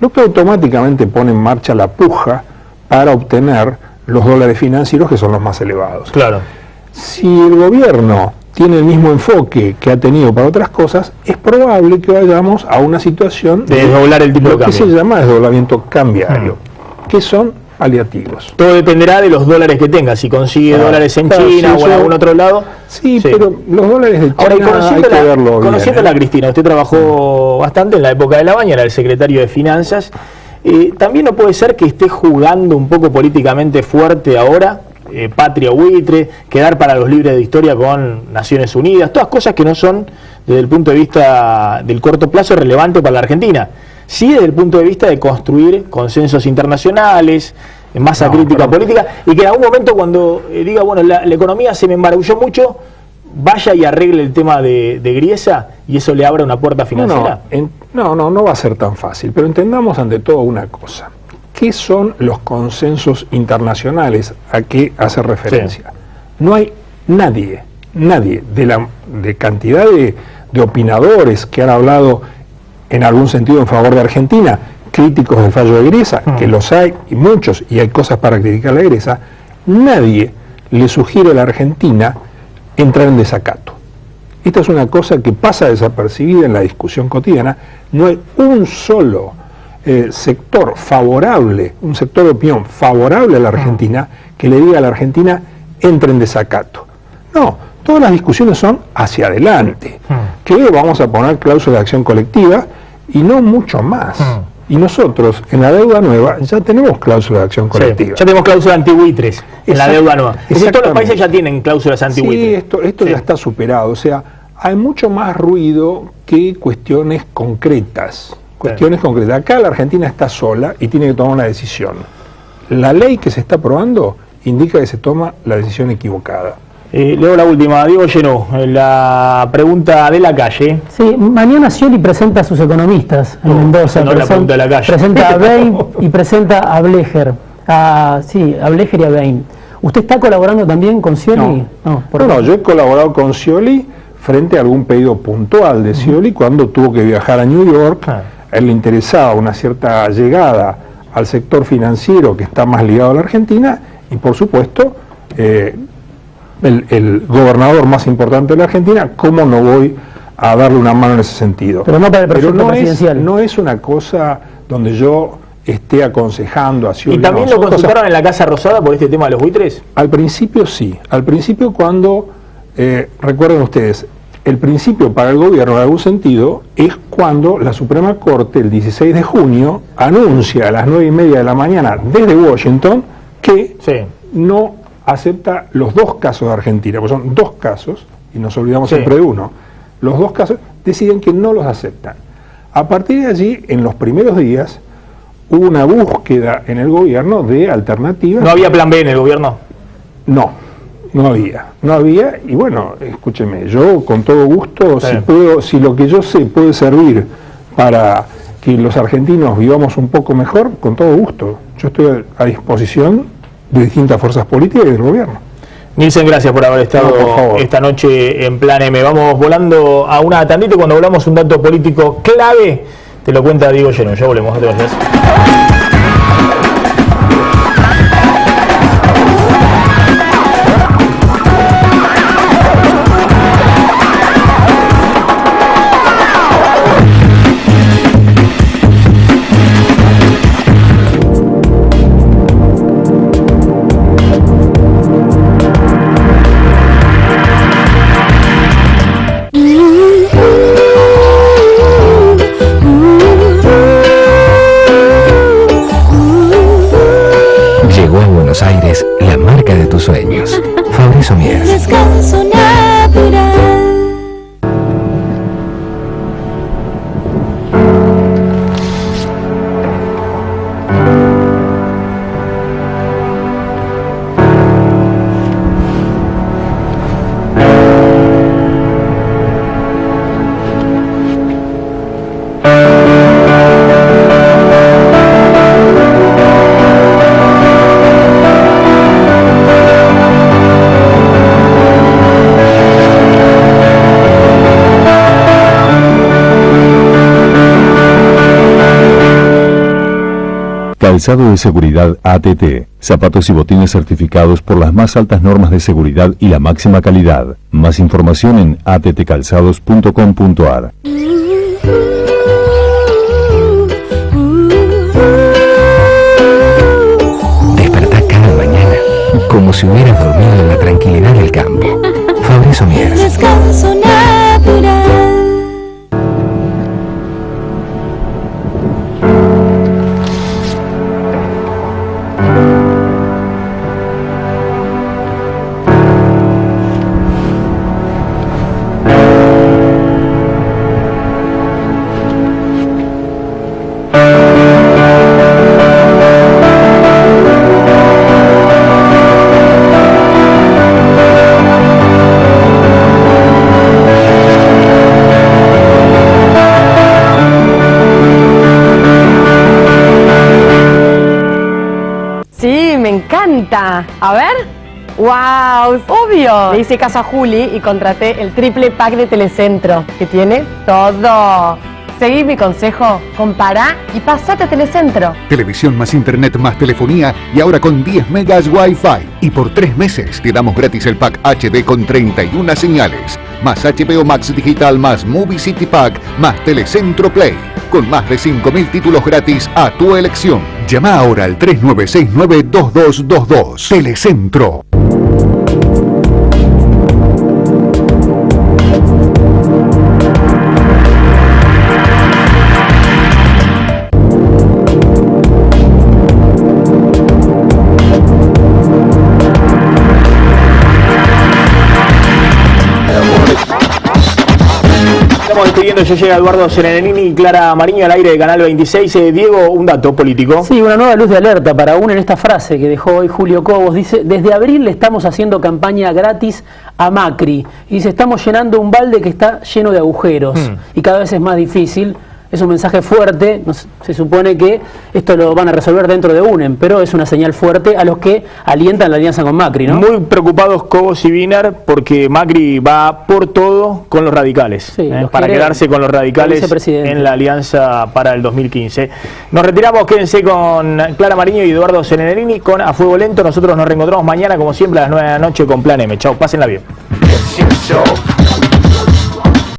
Lo que automáticamente pone en marcha la puja para obtener los dólares financieros, que son los más elevados. Claro. Si el gobierno tiene el mismo enfoque que ha tenido para otras cosas, es probable que vayamos a una situación de desdoblar el tipo de cambio. Lo que se llama desdoblamiento cambiario, que son paliativos. Todo dependerá de los dólares que tenga, si consigue dólares en China o en algún otro lado. Sí, pero los dólares de China ahora, hay que verlo bien. Conociéndola, Cristina, usted trabajó bastante en la época de Labaña, era el secretario de Finanzas. También no puede ser que esté jugando un poco políticamente fuerte ahora, patria buitre, quedar para los libres de historia con Naciones Unidas, todas cosas que no son, desde el punto de vista del corto plazo, relevantes para la Argentina. Sí, desde el punto de vista de construir consensos internacionales, masa crítica política, y que en algún momento cuando diga, bueno, la economía se me embarulló mucho, vaya y arregle el tema de Griesa y eso le abra una puerta financiera. No va a ser tan fácil, pero entendamos ante todo una cosa. ¿Qué son los consensos internacionales a qué hace referencia? No hay nadie de cantidad de opinadores que han hablado en algún sentido en favor de Argentina, críticos del fallo de Griesa, que los hay y muchos, y hay cosas para criticar la Griesa, nadie le sugiere a la Argentina entrar en desacato. Esta es una cosa que pasa desapercibida en la discusión cotidiana. No hay un solo sector favorable, un sector de opinión favorable a la Argentina que le diga a la Argentina entre en desacato. No, todas las discusiones son hacia adelante, que vamos a poner cláusulas de acción colectiva y no mucho más. Y nosotros, en la deuda nueva, ya tenemos cláusulas de acción colectiva. Ya tenemos cláusulas antibuitres en la deuda nueva. Es decir, todos los países ya tienen cláusulas antibuitres. Sí, esto ya está superado. O sea, hay mucho más ruido que cuestiones concretas. Acá la Argentina está sola y tiene que tomar una decisión. La ley que se está aprobando indica que se toma la decisión equivocada. Leo la última, Diego Llenó, la pregunta de la calle. Sí, mañana Scioli presenta a sus economistas en Mendoza. No la pregunta de la calle. Presenta a Bain y presenta a Blecher. A Blecher y a Bain. ¿Usted está colaborando también con Scioli? No, yo he colaborado con Scioli frente a algún pedido puntual de Scioli cuando tuvo que viajar a New York. A él le interesaba una cierta llegada al sector financiero que está más ligado a la Argentina y por supuesto el gobernador más importante de la Argentina, ¿cómo no voy a darle una mano en ese sentido? Pero no para el proyecto presidencial. No es una cosa donde yo esté aconsejando a Scioli. ¿Y también lo consultaron en la Casa Rosada por este tema de los buitres? Al principio sí. Al principio cuando, recuerden ustedes, el principio para el gobierno en algún sentido es cuando la Suprema Corte el 16 de junio anuncia a las 9:30 de la mañana desde Washington que no acepta los dos casos de Argentina, porque son dos casos, y nos olvidamos siempre de uno. Los dos casos deciden que no los aceptan. A partir de allí, en los primeros días, hubo una búsqueda en el gobierno de alternativas. ¿No había plan B en el gobierno? No había, y bueno, escúcheme, yo con todo gusto, si lo que yo sé puede servir para que los argentinos vivamos un poco mejor, con todo gusto. Yo estoy a disposición de distintas fuerzas políticas y del gobierno. Nielsen, gracias por haber estado esta noche en Plan M. Vamos volando a una tandita y cuando volvamos un dato político clave, te lo cuenta Diego Llenó. Ya volvemos. Gracias. Calzado de seguridad ATT. Zapatos y botines certificados por las más altas normas de seguridad y la máxima calidad. Más información en attcalzados.com.ar. Despertá cada mañana como si hubieras dormido en la tranquilidad del campo. Fabricio Mier. Descanso natural. A ver. ¡Wow! ¡Obvio! Le hice caso a Juli y contraté el triple pack de Telecentro, que tiene todo. Seguí mi consejo, compará y pasate a Telecentro. Televisión más internet más telefonía y ahora con 10 megas Wi-Fi. Y por 3 meses te damos gratis el pack HD con 31 señales. Más HBO Max Digital más Movie City Pack más Telecentro Play. Con más de 5.000 títulos gratis a tu elección. Llama ahora al 3969-2222. Telecentro. Estamos despidiendo, ya llega Eduardo Serenelini y Clara Mariño al aire de Canal 26. Diego, un dato político. Sí, una nueva luz de alerta para aún en esta frase que dejó hoy Julio Cobos. Dice, desde abril le estamos haciendo campaña gratis a Macri. Y dice, estamos llenando un balde que está lleno de agujeros. Y cada vez es más difícil. Es un mensaje fuerte, se supone que esto lo van a resolver dentro de UNEM, pero es una señal fuerte a los que alientan la alianza con Macri, ¿no? Muy preocupados Cobos y Wiener porque Macri va por todo con los radicales, sí, para quedarse con los radicales en la alianza para el 2015. Nos retiramos, quédense con Clara Mariño y Eduardo Serenelini con A Fuego Lento. Nosotros nos reencontramos mañana, como siempre, a las 9 de la noche con Plan M. Chau, pásenla bien.